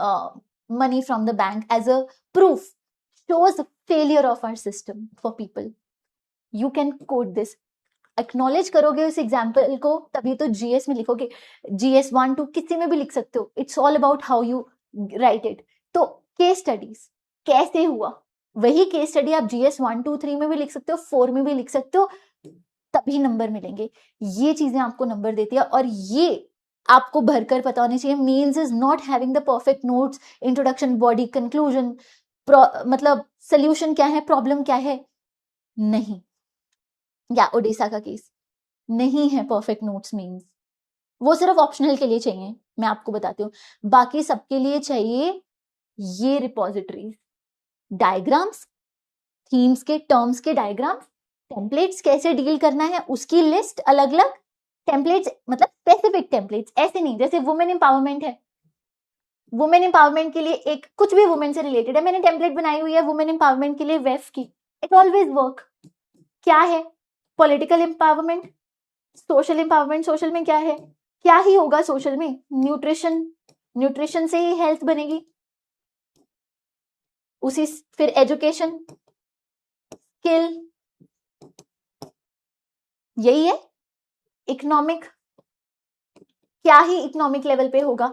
money from the bank as a proof, shows failure of our system for people. You can quote this, acknowledge करोगे उस एग्जाम्पल को, तभी तो जीएस में लिखोगे। GS 1 2 किसी में भी लिख सकते हो, it's all about how you right it. तो केस स्टडीज कैसे हुआ, वही केस स्टडी आप GS 1 2 3 में भी लिख सकते हो, 4 में भी लिख सकते हो, तभी नंबर मिलेंगे। ये चीजें आपको नंबर देती है, और ये आपको भरकर पता होनी चाहिए। Means is not having the perfect notes, introduction, body, conclusion, मतलब सोल्यूशन क्या है, प्रॉब्लम क्या है, नहीं। या ओडिशा का केस नहीं है परफेक्ट नोट्स, मीन्स वो सिर्फ ऑप्शनल के लिए चाहिए, मैं आपको बताती हूँ। बाकी सबके लिए चाहिए ये रिपोजिटरीज, डायग्राम्स, थीम्स के, टर्म्स के डायग्राम्स, टेम्पलेट्स कैसे डील करना है उसकी लिस्ट अलग अलग, टेम्पलेट्स मतलब स्पेसिफिक टेम्पलेट्स, ऐसे नहीं जैसे वुमेन एम्पावरमेंट है, वुमेन एम्पावरमेंट के लिए एक कुछ भी वुमेन से रिलेटेड है, मैंने टेम्पलेट बनाई हुई है वुमेन एम्पावरमेंट के लिए वेफ की, इट ऑलवेज वर्क। क्या है political empowerment, social empowerment, social में क्या है, क्या ही होगा सोशल में, न्यूट्रिशन, न्यूट्रिशन से ही हेल्थ बनेगी, उसी फिर एजुकेशन, स्किल, यही है। इकोनॉमिक, क्या ही इकोनॉमिक लेवल पे होगा,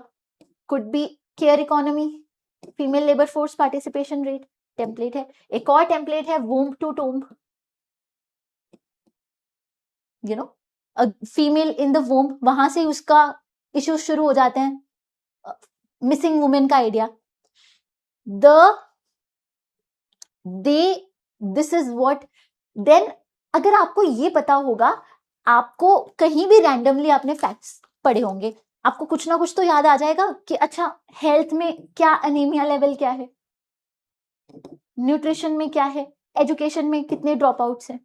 could be care economy, female labour force participation rate, template है। एक और टेम्पलेट है womb to tomb, you know, female in the womb, वहां से उसका इश्यू शुरू हो जाते हैं, मिसिंग वुमेन का idea, this is what. Then अगर आपको ये पता होगा, आपको कहीं भी रैंडमली आपने फैक्ट्स पढ़े होंगे, आपको कुछ ना कुछ तो याद आ जाएगा कि अच्छा हेल्थ में क्या अनीमिया लेवल क्या है, न्यूट्रिशन में क्या है, एजुकेशन में कितने ड्रॉप आउट्स हैं।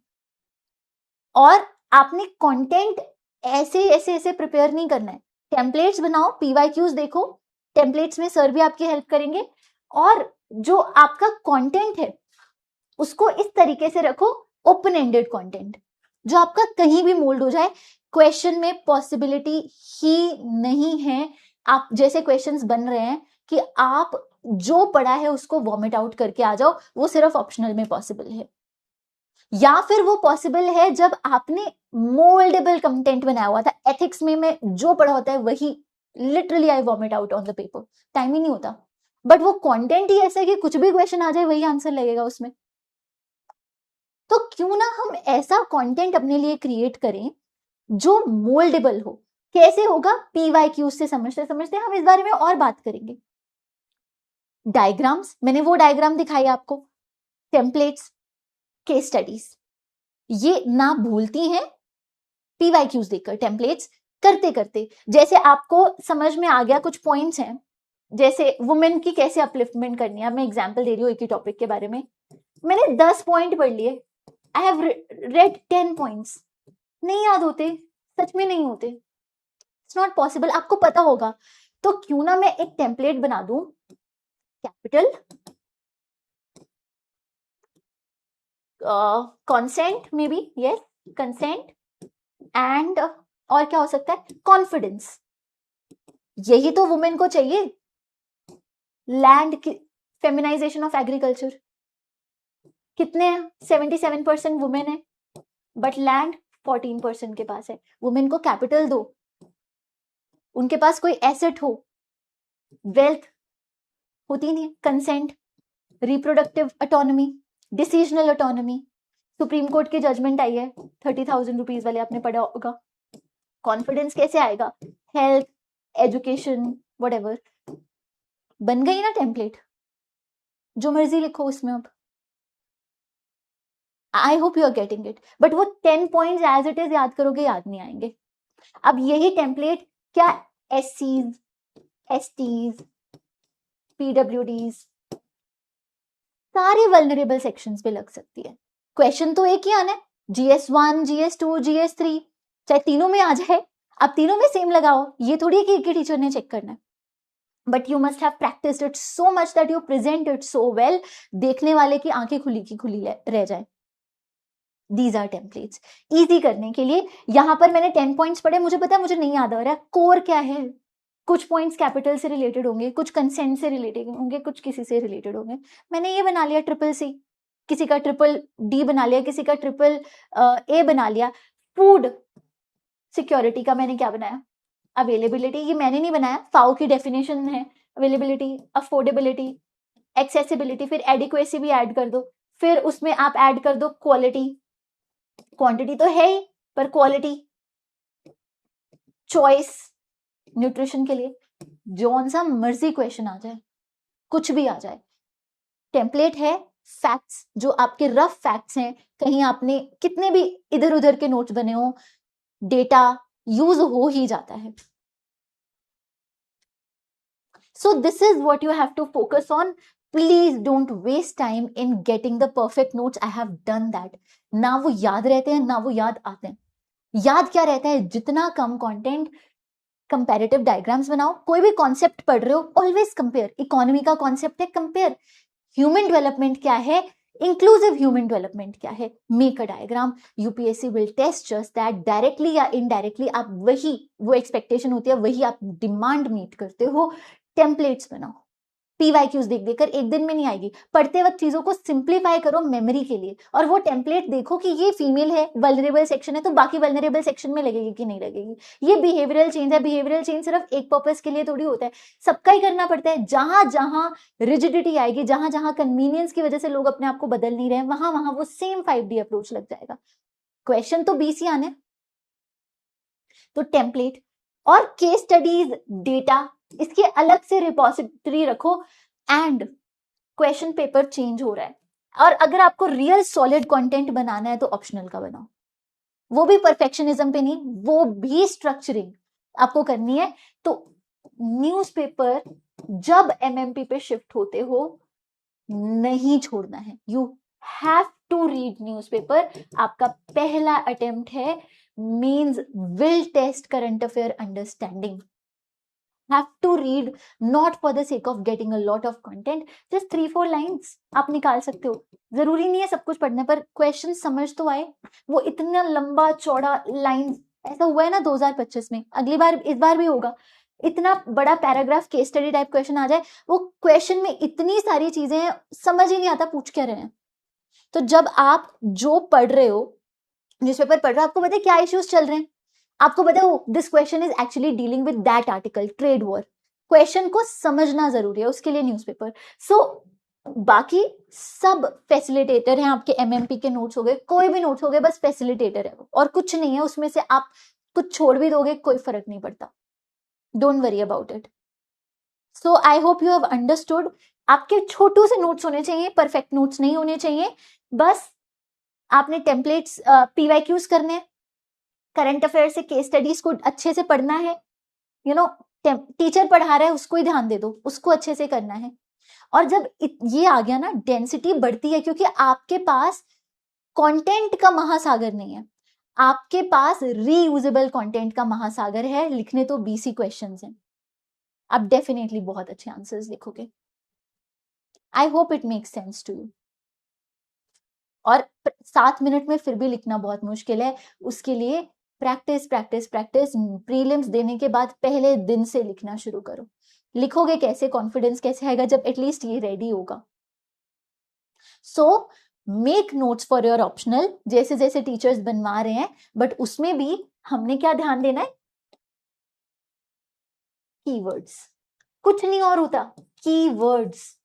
और आपने कंटेंट ऐसे ऐसे ऐसे प्रिपेयर नहीं करना है, टेम्पलेट्स बनाओ, पीवाईक्यूज देखो, टेम्पलेट्स में सर भी आपकी हेल्प करेंगे, और जो आपका कंटेंट है उसको इस तरीके से रखो, ओपन एंडेड कंटेंट, जो आपका कहीं भी मोल्ड हो जाए। क्वेश्चन में पॉसिबिलिटी ही नहीं है, आप जैसे क्वेश्चंस बन रहे हैं कि आप जो पढ़ा है उसको वॉमिट आउट करके आ जाओ, वो सिर्फ ऑप्शनल में पॉसिबल है। या फिर वो पॉसिबल है जब आपने मोल्डेबल कंटेंट बनाया हुआ था। एथिक्स में मैं जो पढ़ा होता है वही literally I vomit out on the paper, time ही नहीं होता, बट वो कंटेंट ही ऐसा है कि कुछ भी क्वेश्चन आ जाए वही आंसर लगेगा उसमें। तो क्यों ना हम ऐसा कंटेंट अपने लिए क्रिएट करें जो मोल्डेबल हो। कैसे होगा? PYQ से समझते समझते हम इस बारे में और बात करेंगे। डायग्राम्स, मैंने वो डायग्राम दिखाई आपको, टेम्पलेट्स, केस स्टडीज, ये ना भूलती हैं PYQs देखकर, टेम्पलेट्स करते करते। जैसे आपको समझ में आ गया कुछ पॉइंट्स हैं, जैसे वुमेन की कैसे अपलिफ्टमेंट करनी है, मैं एग्जांपल दे रही हूँ एक ही टॉपिक के बारे में। मैंने 10 पॉइंट पढ़ लिए, आई हैव रेड 10 पॉइंट्स, नहीं याद होते, सच में नहीं होते, इट्स नॉट पॉसिबल, आपको पता होगा। तो क्यों ना मैं एक टेम्पलेट बना दूं, capital consent, may be yes consent, and और क्या हो सकता है, कॉन्फिडेंस। यही तो वुमेन को चाहिए। लैंड की फेमिनाइजेशन ऑफ एग्रीकल्चर, कितने 77% वुमेन है, बट लैंड 14% के पास है। वुमेन को कैपिटल दो, उनके पास कोई एसेट हो, वेल्थ होती नहीं है। Consent, reproductive autonomy, decisional autonomy, supreme court की जजमेंट आई है 30,000 रुपीज वाले, आपने पढ़ा होगा। कॉन्फिडेंस कैसे आएगा, हेल्थ, एजुकेशन, व्हाटएवर। बन गई ना टेम्पलेट, जो मर्जी लिखो उसमें। अब I hope you are getting it, but वो 10 पॉइंट्स एज इट इज याद करोगे, याद नहीं आएंगे। अब यही टेम्पलेट क्या SCs, STs, PWDs, सारे वल्नरेबल सेक्शंस पे लग सकती है। क्वेश्चन तो एक ही आना है, GS1, GS2, GS3, चाहे तीनों में आ जाए, अब तीनों में सेम लगाओ, ये थोड़ी कि एक ही टीचर ने चेक करना है। But you must have practised it so much that you present it so well, देखने वाले की आंखें खुली की खुली रह जाए। These are templates. इजी करने के लिए यहां पर मैंने 10 पॉइंट्स पढ़े, मुझे पता है मुझे नहीं याद आ रहा है कोर क्या है। कुछ पॉइंट्स कैपिटल से रिलेटेड होंगे, कुछ कंसेंट से रिलेटेड होंगे, कुछ किसी से रिलेटेड होंगे। मैंने ये बना लिया CCC, किसी का DDD बना लिया, किसी का AAA बना लिया। फूड सिक्योरिटी का मैंने क्या बनाया, अवेलेबिलिटी, ये मैंने नहीं बनाया, फाओ की डेफिनेशन है अवेलेबिलिटी, अफोर्डेबिलिटी, एक्सेसिबिलिटी, फिर एडिक्वेसी भी ऐड कर दो, फिर उसमें आप ऐड कर दो क्वालिटी, क्वांटिटी तो है ही पर क्वालिटी, चॉइस, न्यूट्रिशन के लिए जौन सा मर्जी क्वेश्चन आ जाए, कुछ भी आ जाए, टेम्पलेट है। फैक्ट्स जो आपके रफ फैक्ट्स हैं, कहीं आपने कितने भी इधर उधर के नोट्स बने हो, डेटा यूज हो ही जाता है। So this is what you have to focus on. Please don't waste time in getting the perfect notes. I have done that. ना वो याद रहते हैं, ना वो याद आते हैं। याद क्या रहता है, जितना कम कंटेंट, कंपैरेटिव डायग्राम्स बनाओ। कोई भी कॉन्सेप्ट पढ़ रहे हो, ऑलवेज कंपेयर। इकोनॉमी का कॉन्सेप्ट है, कंपेयर। ह्यूमन डेवलपमेंट क्या है, इंक्लूसिव ह्यूमन डेवलपमेंट क्या है, make a diagram. UPSC will test just that, directly या इनडायरेक्टली आप वही, वो एक्सपेक्टेशन होती है, वही आप डिमांड मीट करते हो। टेम्पलेट्स बनाओ, PYQs देख देकर एक दिन में नहीं आएगी। पढ़ते वक्त चीजों को सिंप्लीफाई करो मेमोरी के लिए, और वो टेम्पलेट देखो कि ये फीमेल है, वल्नरेबल सेक्शन है, तो बाकी वल्नरेबल सेक्शन में लगेगी कि नहीं लगेगी। ये बिहेवियरल चेंज है, बिहेवियरल चेंज सिर्फ एक पर्पस के लिए थोड़ी होता है, सबका ही करना पड़ता है। जहां जहां रिजिडिटी आएगी, जहां जहां कन्वीनियंस की वजह से लोग अपने आप को बदल नहीं रहे, वहां वहां वो सेम 5D अप्रोच लग जाएगा। क्वेश्चन तो 20 ही आने। तो टेम्पलेट और केस स्टडीज, डेटा, इसके अलग से रिपोजिटरी रखो। एंड क्वेश्चन पेपर चेंज हो रहा है, और अगर आपको रियल सॉलिड कंटेंट बनाना है तो ऑप्शनल का बनाओ, वो भी परफेक्शनिज्म पे नहीं, वो भी स्ट्रक्चरिंग आपको करनी है। तो न्यूज़पेपर जब MMP पे शिफ्ट होते हो नहीं छोड़ना है, you have to read newspaper. आपका पहला अटेम्प्ट है, means will test current affair understanding. Have to read not for the sake of getting a lot of content, just 3-4 lines आप निकाल सकते हो। जरूरी नहीं है सब कुछ पढ़ने पर, क्वेश्चन समझ तो आए। वो इतना लंबा चौड़ा लाइंस, ऐसा हुआ है ना 2025 में, अगली बार इस बार भी होगा, इतना बड़ा paragraph case study type question आ जाए, वो क्वेश्चन में इतनी सारी चीजें हैं, समझ ही नहीं आता पूछ क्या रहे हैं। तो जब आप जो पढ़ रहे हो, न्यूज़पेपर पढ़ रहे हो, आपको पता है क्या इश्यूज चल रहे हैं, आपको पता है this question is actually dealing with that article, trade war, question को समझना जरूरी है, उसके लिए न्यूज़पेपर। सो बाकी सब फैसिलिटेटर हैं, आपके एमएमपी के नोट्स हो गए, कोई भी नोट्स हो गए, बस फैसिलिटेटर है और कुछ नहीं है उसमें से, आप कुछ छोड़ भी दोगे कोई फर्क नहीं पड़ता, don't worry about it. So I hope you have understood. आपके छोटू से नोट्स होने चाहिए, परफेक्ट नोट्स नहीं होने चाहिए, बस आपने टेम्पलेट्स पीवाईक्यूज करने हैं, करंट अफेयर से केस स्टडीज को अच्छे से पढ़ना है, यू नो टीचर पढ़ा रहा है उसको ही ध्यान दे दो, उसको अच्छे से करना है। और जब ये आ गया ना, डेंसिटी बढ़ती है, क्योंकि आपके पास कंटेंट का महासागर नहीं है, आपके पास रीयूजेबल कंटेंट का महासागर है। लिखने तो 20 ही क्वेश्चंस हैं, आप डेफिनेटली बहुत अच्छे आंसर्स लिखोगे। I hope it makes sense to you. और 7 मिनट में फिर भी लिखना बहुत मुश्किल है, उसके लिए प्रैक्टिस प्रैक्टिस प्रैक्टिस। प्रीलिम्स देने के बाद पहले दिन से लिखना शुरू करो। लिखोगे कैसे, कॉन्फिडेंस कैसे आएगा, जब एटलीस्ट ये रेडी होगा। So make notes for your optional, जैसे जैसे टीचर्स बनवा रहे हैं, बट उसमें भी हमने क्या ध्यान देना है, कीवर्ड्स, कुछ नहीं और होता, कीवर्ड्स।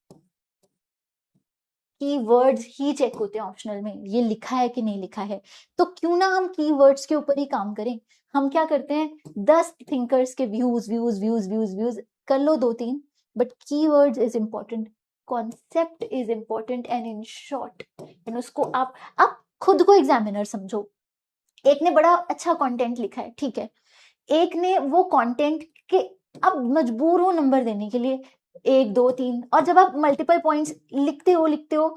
कीवर्ड्स ही चेक होते हैं ऑप्शनल में, ये लिखा है कि नहीं लिखा है। तो क्यों ना हम कीवर्ड्स के ऊपर ही काम करें। हम क्या करते हैं, 10 थिंकर्स के views views views views views कर लो 2-3, but keywords is important, concept is important, and in short, and उसको आप खुद को एग्जामिनर समझो। एक ने बड़ा अच्छा कंटेंट लिखा है, ठीक है, एक ने वो कंटेंट के, अब मजबूर हो नंबर देने के लिए 1 2 3, और जब आप मल्टीपल पॉइंट्स लिखते हो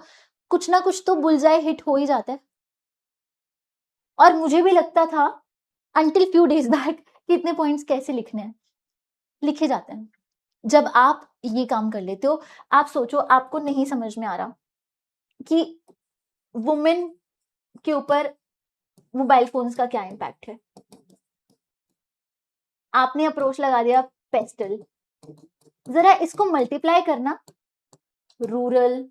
कुछ ना कुछ तो बुलजाए हिट हो ही जाता है। और मुझे भी लगता था अंटिल फ्यू डेज बैक कि इतने पॉइंट्स कैसे लिखने हैं, लिखे जाते हैं। जब आप ये काम कर लेते हो, आप सोचो आपको नहीं समझ में आ रहा कि वुमेन के ऊपर मोबाइल फोन्स का क्या इम्पैक्ट है, आपने अप्रोच लगा दिया पेस्टल, जरा इसको मल्टीप्लाई करना, रूरल,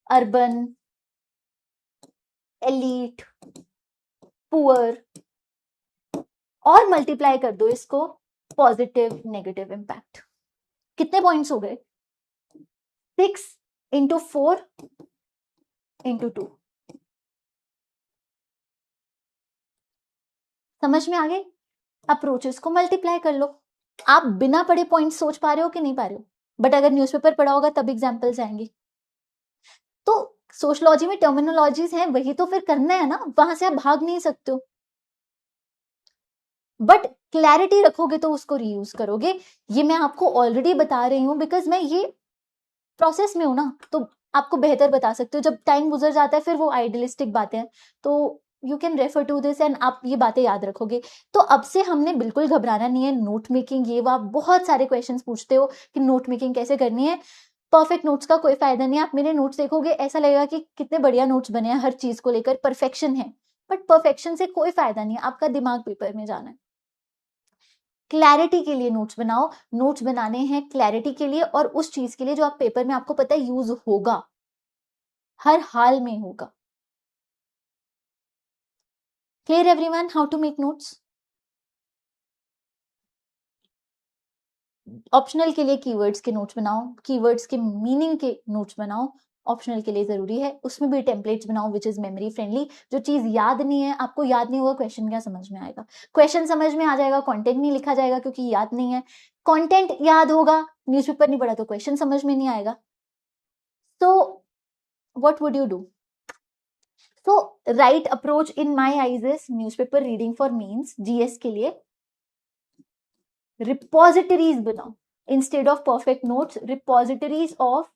अर्बन, एलीट, पुअर, और मल्टीप्लाई कर दो इसको पॉजिटिव नेगेटिव इम्पैक्ट। कितने पॉइंट्स हो गए, 6 × 4 × 2। समझ में आ गई, अप्रोचेस को मल्टीप्लाई कर लो। आप बिना पढ़े पॉइंट सोच पा रहे हो कि नहीं पा रहे हो, बट अगर न्यूज़पेपर पढ़ा होगा तब एग्जाम्पल्स आएंगे। तो सोशलॉजी में टर्मिनोलॉजीज हैं, वही तो फिर करना है ना, वहां से आप भाग नहीं सकते हो, बट क्लैरिटी रखोगे तो उसको रीयूज करोगे। ये मैं आपको ऑलरेडी बता रही हूँ, बिकॉज मैं ये प्रोसेस में हूं ना, तो आपको बेहतर बता सकते हो। जब टाइम गुजर जाता है फिर वो आइडियलिस्टिक बातें हैं, तो you can refer to this and आप ये बातें याद रखोगे। तो अब से हमने बिल्कुल घबराना नहीं है, नोट मेकिंग ये वो, आप बहुत सारे क्वेश्चंस पूछते हो कि नोट मेकिंग कैसे करनी है। परफेक्ट नोट्स का कोई फायदा नहीं है, आप मेरे नोट्स देखोगे ऐसा लगेगा कि कितने बढ़िया नोट्स बने हैं, हर चीज को लेकर परफेक्शन है, बट परफेक्शन से कोई फायदा नहीं है, आपका दिमाग पेपर में जाना है। क्लैरिटी के लिए नोट्स बनाओ, नोट्स बनाने हैं क्लैरिटी के लिए और उस चीज के लिए जो आप पेपर में आपको पता है यूज होगा, हर हाल में होगा। Clear everyone how to make notes? Optional के लिए कीवर्ड्स के नोट्स बनाओ, कीवर्ड्स के मीनिंग के नोट्स बनाओ, ऑप्शनल के लिए जरूरी है, उसमें भी टेम्पलेट्स बनाओ विच इज मेमोरी फ्रेंडली। जो चीज याद नहीं है, आपको याद नहीं होगा, क्वेश्चन क्या समझ में आएगा, क्वेश्चन समझ में आ जाएगा, कंटेंट नहीं लिखा जाएगा क्योंकि याद नहीं है, कंटेंट याद होगा, न्यूज़पेपर नहीं पढ़ा तो क्वेश्चन समझ में नहीं आएगा। तो what would you do? So right approach in my eyes is newspaper reading for mains, GS के लिए रिपोजिटरीज बनाओ instead of perfect notes, repositories of.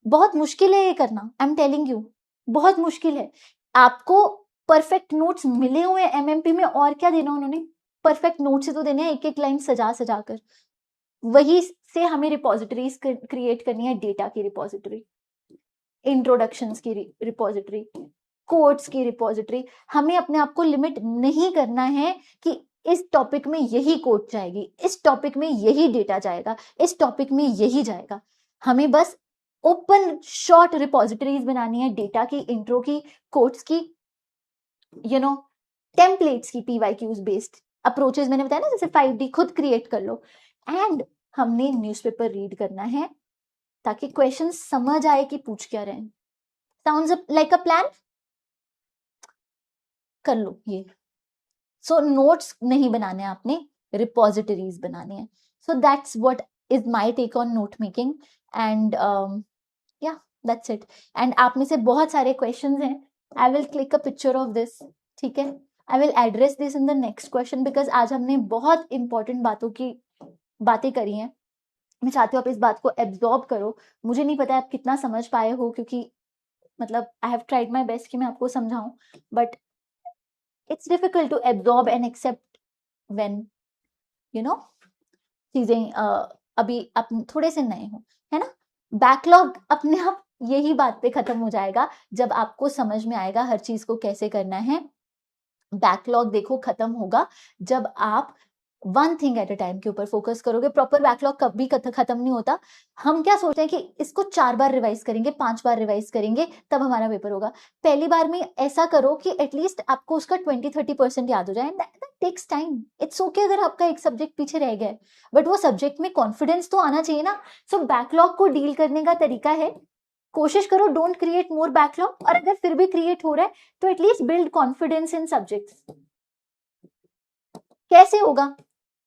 बहुत मुश्किल है ये करना, आई एम टेलिंग यू, बहुत मुश्किल है। आपको परफेक्ट नोट्स मिले हुए एमएमपी में, और क्या देना उन्होंने, परफेक्ट नोट्स से तो देने हैं, एक एक लाइन सजा सजा कर, वही से हमें रिपोजिटरीज क्रिएट करनी है, डेटा की रिपोजिटरी, इंट्रोडक्शंस की रिपोजिटरी, कोट्स की रिपोजिटरी। हमें अपने आप को लिमिट नहीं करना है कि इस टॉपिक में यही कोट जाएगी, इस टॉपिक में यही डेटा जाएगा, इस टॉपिक में यही जाएगा। हमें बस ओपन शॉर्ट रिपोजिटरीज बनानी है, डेटा की, इंट्रो की, कोट्स की, टेम्पलेट्स की, PYQs बेस्ड अप्रोचेस मैंने बताया ना, जैसे 5D खुद क्रिएट कर लो। एंड हमने न्यूज़पेपर रीड करना है ताकि क्वेश्चन समझ आए कि पूछ क्या रहे हैं। Sounds like a plan? कर लो ये। सो नोट्स नहीं बनाने आपने, रिपोजिटरीज बनाने हैं। So that's what is my take on note making and या दैट्स इट। एंड आप में से बहुत सारे क्वेश्चंस हैं, I will click a picture of this, ठीक है, I will address this in the next question, because आज हमने बहुत इंपॉर्टेंट बातें करी हैं। मैं चाहती हूँ आप इस बात को एब्जॉर्ब करो। मुझे नहीं पता आप कितना समझ पाए हो, क्योंकि मतलब I have tried my best कि मैं आपको समझाऊं, but it's difficult to absorb and accept when चीजें अभी आप थोड़े से नए हो, है ना। बैकलॉग अपने आप यही बात पे खत्म हो जाएगा जब आपको समझ में आएगा हर चीज को कैसे करना है। बैकलॉग देखो खत्म होगा जब आप one thing at a time के ऊपर फोकस करोगे। प्रॉपर बैकलॉग कभी खत्म नहीं होता। हम क्या सोचते हैं कि इसको 4 बार रिवाइज करेंगे, 5 बार रिवाइज करेंगे तब हमारा पेपर होगा। पहली बार में ऐसा करो कि एटलीस्ट आपको उसका 20-30% याद हो जाए। That takes time. It's okay अगर आपका एक सब्जेक्ट पीछे रह गया, बट वो सब्जेक्ट में कॉन्फिडेंस तो आना चाहिए ना। सो बैकलॉग को डील करने का तरीका है, कोशिश करो डोंट क्रिएट मोर बैकलॉग, और अगर फिर भी क्रिएट हो रहा है तो at least build confidence in subjects. कैसे होगा?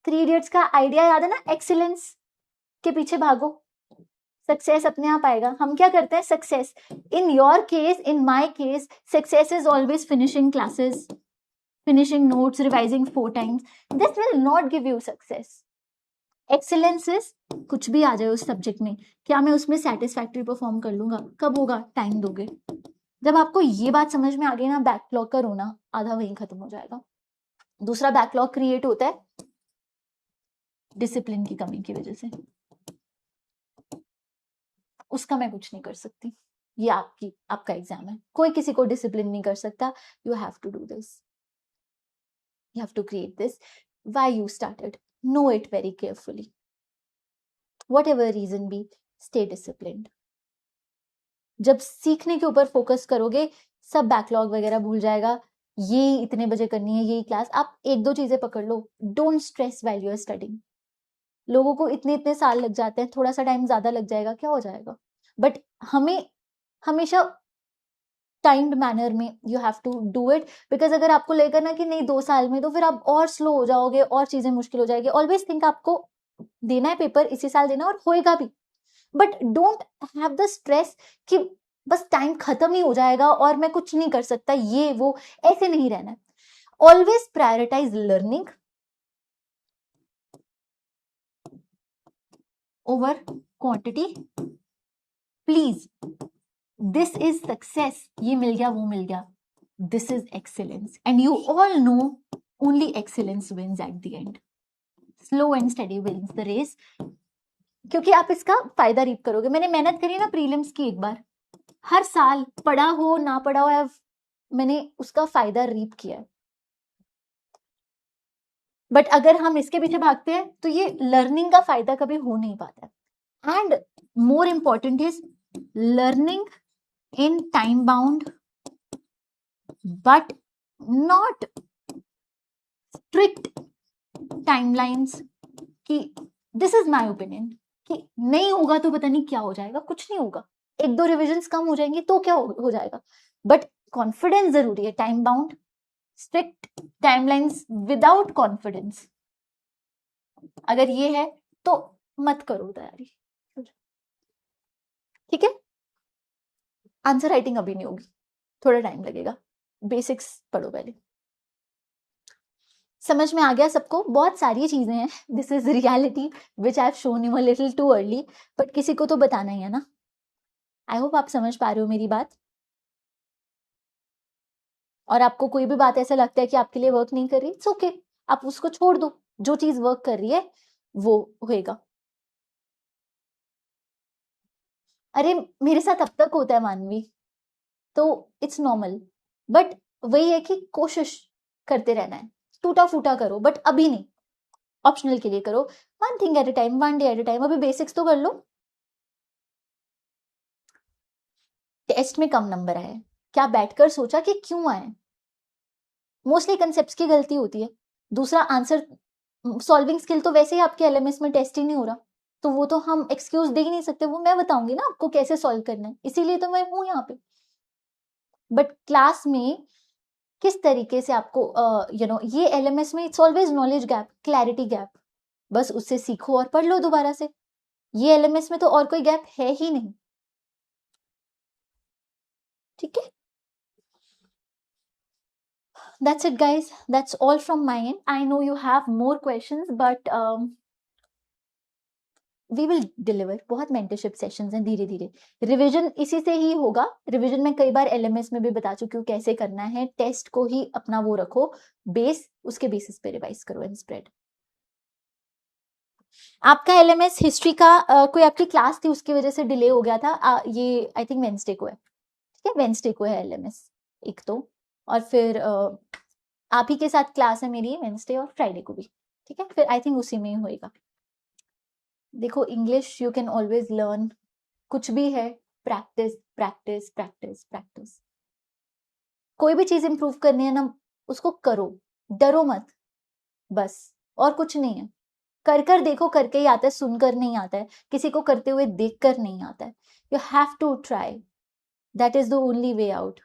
3 इडियट्स का आइडिया याद है ना, एक्सीलेंस के पीछे भागो, सक्सेस अपने आप आएगा। हम क्या करते हैं, success in your case, in my case, success is always finishing classes, finishing notes, revising 4 times. This will not give you success. Excellence is कुछ भी आ जाए उस सब्जेक्ट में, क्या मैं उसमें सेटिस्फैक्टरी परफॉर्म कर लूंगा? कब होगा? टाइम दोगे। जब आपको ये बात समझ में आ गई ना, बैकलॉग का रोना आधा वहीं खत्म हो जाएगा। दूसरा बैकलॉग क्रिएट होता है डिसिप्लिन की कमी की वजह से, उसका मैं कुछ नहीं कर सकती। ये आपका एग्जाम है, कोई किसी को डिसिप्लिन नहीं कर सकता। You have to do this, you have to create this. Why you started, know it very carefully, whatever reason be, stay disciplined. जब सीखने के ऊपर फोकस करोगे, सब बैकलॉग वगैरह भूल जाएगा। ये इतने बजे करनी है यही क्लास, आप 1-2 चीजें पकड़ लो। Don't stress while you are studying. लोगों को इतने साल लग जाते हैं, थोड़ा सा टाइम ज्यादा लग जाएगा, क्या हो जाएगा। बट हमें हमेशा टाइम्ड मैनर में you have to do it, because अगर आपको लेकर ना कि नहीं 2 साल में, तो फिर आप और स्लो हो जाओगे और चीजें मुश्किल हो जाएगी। ऑलवेज थिंक आपको देना है पेपर, इसी साल देना और होएगा भी, but don't have the stress कि बस टाइम खत्म ही हो जाएगा और मैं कुछ नहीं कर सकता, ये वो ऐसे नहीं रहना है। Always prioritise learning over quantity, please. This is success, ये मिल गया वो मिल गया, this is excellence, and you all know only excellence wins at the end. Slow and steady wins the race, क्योंकि आप इसका फायदा रीप करोगे। मैंने मेहनत करी ना प्रीलिम्स की, एक बार, हर साल पढ़ा हो ना पढ़ा हो, मैंने उसका फायदा रीप किया है। बट अगर हम इसके पीछे भागते हैं तो ये लर्निंग का फायदा कभी हो नहीं पाता है। And more important is learning in time bound but not strict timelines. कि दिस इज माय ओपिनियन कि नहीं होगा तो पता नहीं क्या हो जाएगा, कुछ नहीं होगा, 1-2 रिविजन्स कम हो जाएंगी तो क्या हो जाएगा, बट कॉन्फिडेंस जरूरी है। Time bound, strict timelines without confidence, अगर ये है तो मत करो तैयारी, ठीक है। आंसर राइटिंग अभी नहीं होगी, थोड़ा टाइम लगेगा, बेसिक्स पढ़ो पहले। समझ में आ गया सबको? बहुत सारी चीजें हैं, this is reality which I have shown you a little too early, but किसी को तो बताना ही है ना। आई होप आप समझ पा रहे हो मेरी बात। और आपको कोई भी बात ऐसा लगता है कि आपके लिए वर्क नहीं कर रही, इट्स ओके, आप उसको छोड़ दो। जो चीज वर्क कर रही है वो होएगा। अरे मेरे साथ अब तक होता है मानवी, तो इट्स नॉर्मल, बट वही है कि कोशिश करते रहना है। टूटा फूटा करो बट अभी नहीं, ऑप्शनल के लिए करो। One thing at a time, one day at a time. अभी बेसिक्स तो कर लो। टेस्ट में कम नंबर आए, क्या बैठकर सोचा कि क्यों आए? मोस्टली कंसेप्ट्स की गलती होती है। दूसरा, आंसर सॉल्विंग स्किल तो वैसे ही आपके एलएमएस में टेस्ट ही नहीं हो रहा, तो वो तो हम एक्सक्यूज दे ही नहीं सकते, वो मैं बताऊंगी ना आपको कैसे सॉल्व करना है, इसीलिए तो मैं हूं यहाँ पे। बट क्लास में किस तरीके से आपको ये एलएमएस में it's always knowledge gap, clarity gap, बस उससे सीखो और पढ़ लो दोबारा से। ये एलएमएस में तो और कोई गैप है ही नहीं, ठीक है? That's it, guys. That's all from my end. I know you have more questions, but we will deliver. बहुत मेंटरशिप सेशंस हैं, धीरे धीरे रिवीजन इसी से ही होगा। रिवीजन में कई बार एलएमएस में भी बता चुकी हूँ कैसे करना है। टेस्ट को ही अपना वो रखो बेस, उसके बेसिस पे रिवाइज करो एंड स्प्रेड। आपका एलएमएस हिस्ट्री का कोई आपकी क्लास थी उसकी वजह से डिले हो गया था, ये आई थिंक वेंसडे को है, ठीक है? वेंसडे को है एलएमएस एक तो, और फिर आप ही के साथ क्लास है मेरी वेंसडे और फ्राइडे को भी, ठीक है? फिर आई थिंक उसी में ही होएगा। देखो, English you can always learn, कुछ भी है, प्रैक्टिस प्रैक्टिस प्रैक्टिस प्रैक्टिस। कोई भी चीज इंप्रूव करनी है ना, उसको करो, डरो मत, बस, और कुछ नहीं है। कर कर देखो, करके ही आता है, सुनकर नहीं आता है, किसी को करते हुए देखकर नहीं आता है। You have to try, that is the only way out.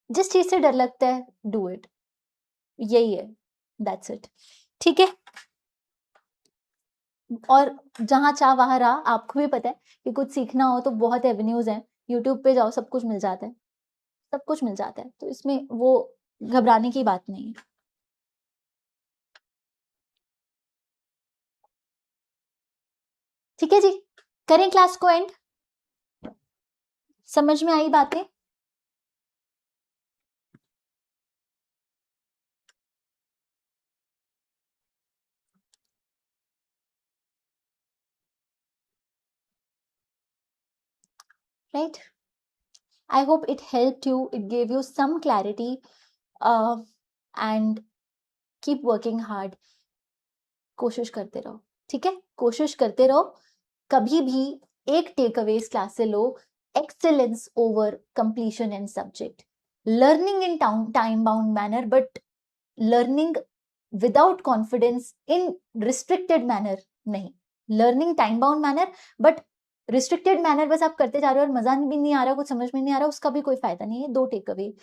जिस चीज से डर लगता है डू इट, यही है, दैट्स इट, ठीक है? और जहां चाह वहां रहा, आपको भी पता है कि कुछ सीखना हो तो बहुत एवेन्यूज हैं, यूट्यूब पे जाओ, सब कुछ मिल जाता है, सब कुछ मिल जाता है, तो इसमें वो घबराने की बात नहीं है। ठीक है जी, करें क्लास को एंड? समझ में आई बातें? Right, I hope it helped you, it gave you some clarity, and keep working hard. कोशिश करते रहो, ठीक है? कोशिश करते रहो। कभी भी एक टेक अवे इस क्लास से लो, excellence over completion in subject, learning in time bound manner, but learning without confidence in restricted manner नहीं, learning time bound manner but restricted manner बस आप करते जा रहे हो और मजा भी नहीं आ रहा, कुछ समझ में नहीं आ रहा, उसका भी कोई फायदा नहीं है। दो टेक अवे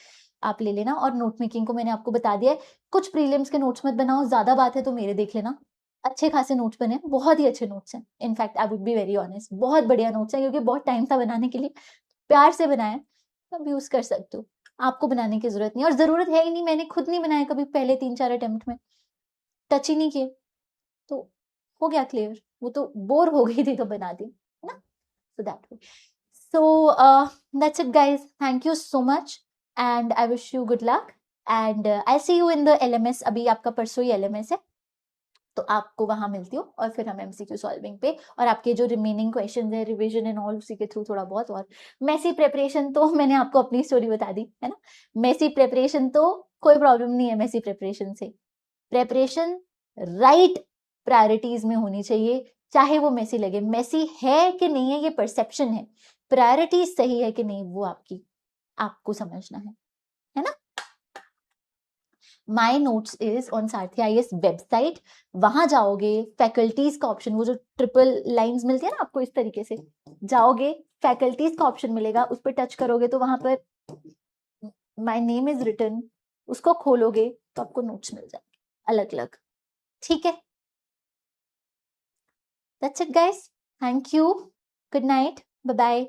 आप ले लेना। और नोट मेकिंग को मैंने आपको बता दिया है, कुछ प्रीलिम्स के नोट्स मत बनाओ, ज्यादा बात है तो मेरे देख लेना, अच्छे खासे नोट्स बने, बहुत ही अच्छे नोट्स हैं, in fact I would be very honest, बहुत बढ़िया नोट्स हैं, क्योंकि बहुत टाइम था बनाने के लिए, प्यार से बनाया, अब यूज कर सकते हो, आपको बनाने की जरूरत नहीं, और जरूरत है ही नहीं, मैंने खुद नहीं बनाया कभी, पहले 3-4 अटेम्प्ट में टच ही नहीं किए, तो हो गया क्लियर, वो तो बोर हो गई थी तो बना दी, है ना? So that way, so that's it guys, thank you so much and I wish you good luck, and I see you in the LMS. अभी आपका परसों ही एलएमएस है, तो आपको वहां मिलती हूँ, और फिर हम एमसीक्यू सॉल्विंग पे, और आपके जो रिमेनिंग क्वेश्चन है, रिवीजन एंड ऑल, उसी के थ्रू थोड़ा बहुत, और मेसी प्रेपरेशन तो मैंने आपको अपनी स्टोरी बता दी है ना, मेसी प्रेपरेशन तो कोई प्रॉब्लम नहीं है, मेसी प्रेपरेशन से, प्रेपरेशन राइट प्रायोरिटीज में होनी चाहिए, चाहे वो मेसी लगे, मेसी है कि नहीं है ये परसेप्शन है, प्रायोरिटीज सही है कि नहीं वो आपको समझना है ना? My notes is on Sarathi IAS website, वहां जाओगे, फैकल्टीज का ऑप्शन, वो जो ट्रिपल लाइंस मिलती है ना आपको, इस तरीके से जाओगे, फैकल्टीज का ऑप्शन मिलेगा, उस पर टच करोगे तो वहां पर माई नेम इज रिटन, उसको खोलोगे तो आपको नोट्स मिल जाएंगे अलग अलग, ठीक है? That's it guys, thank you, good night, bye bye.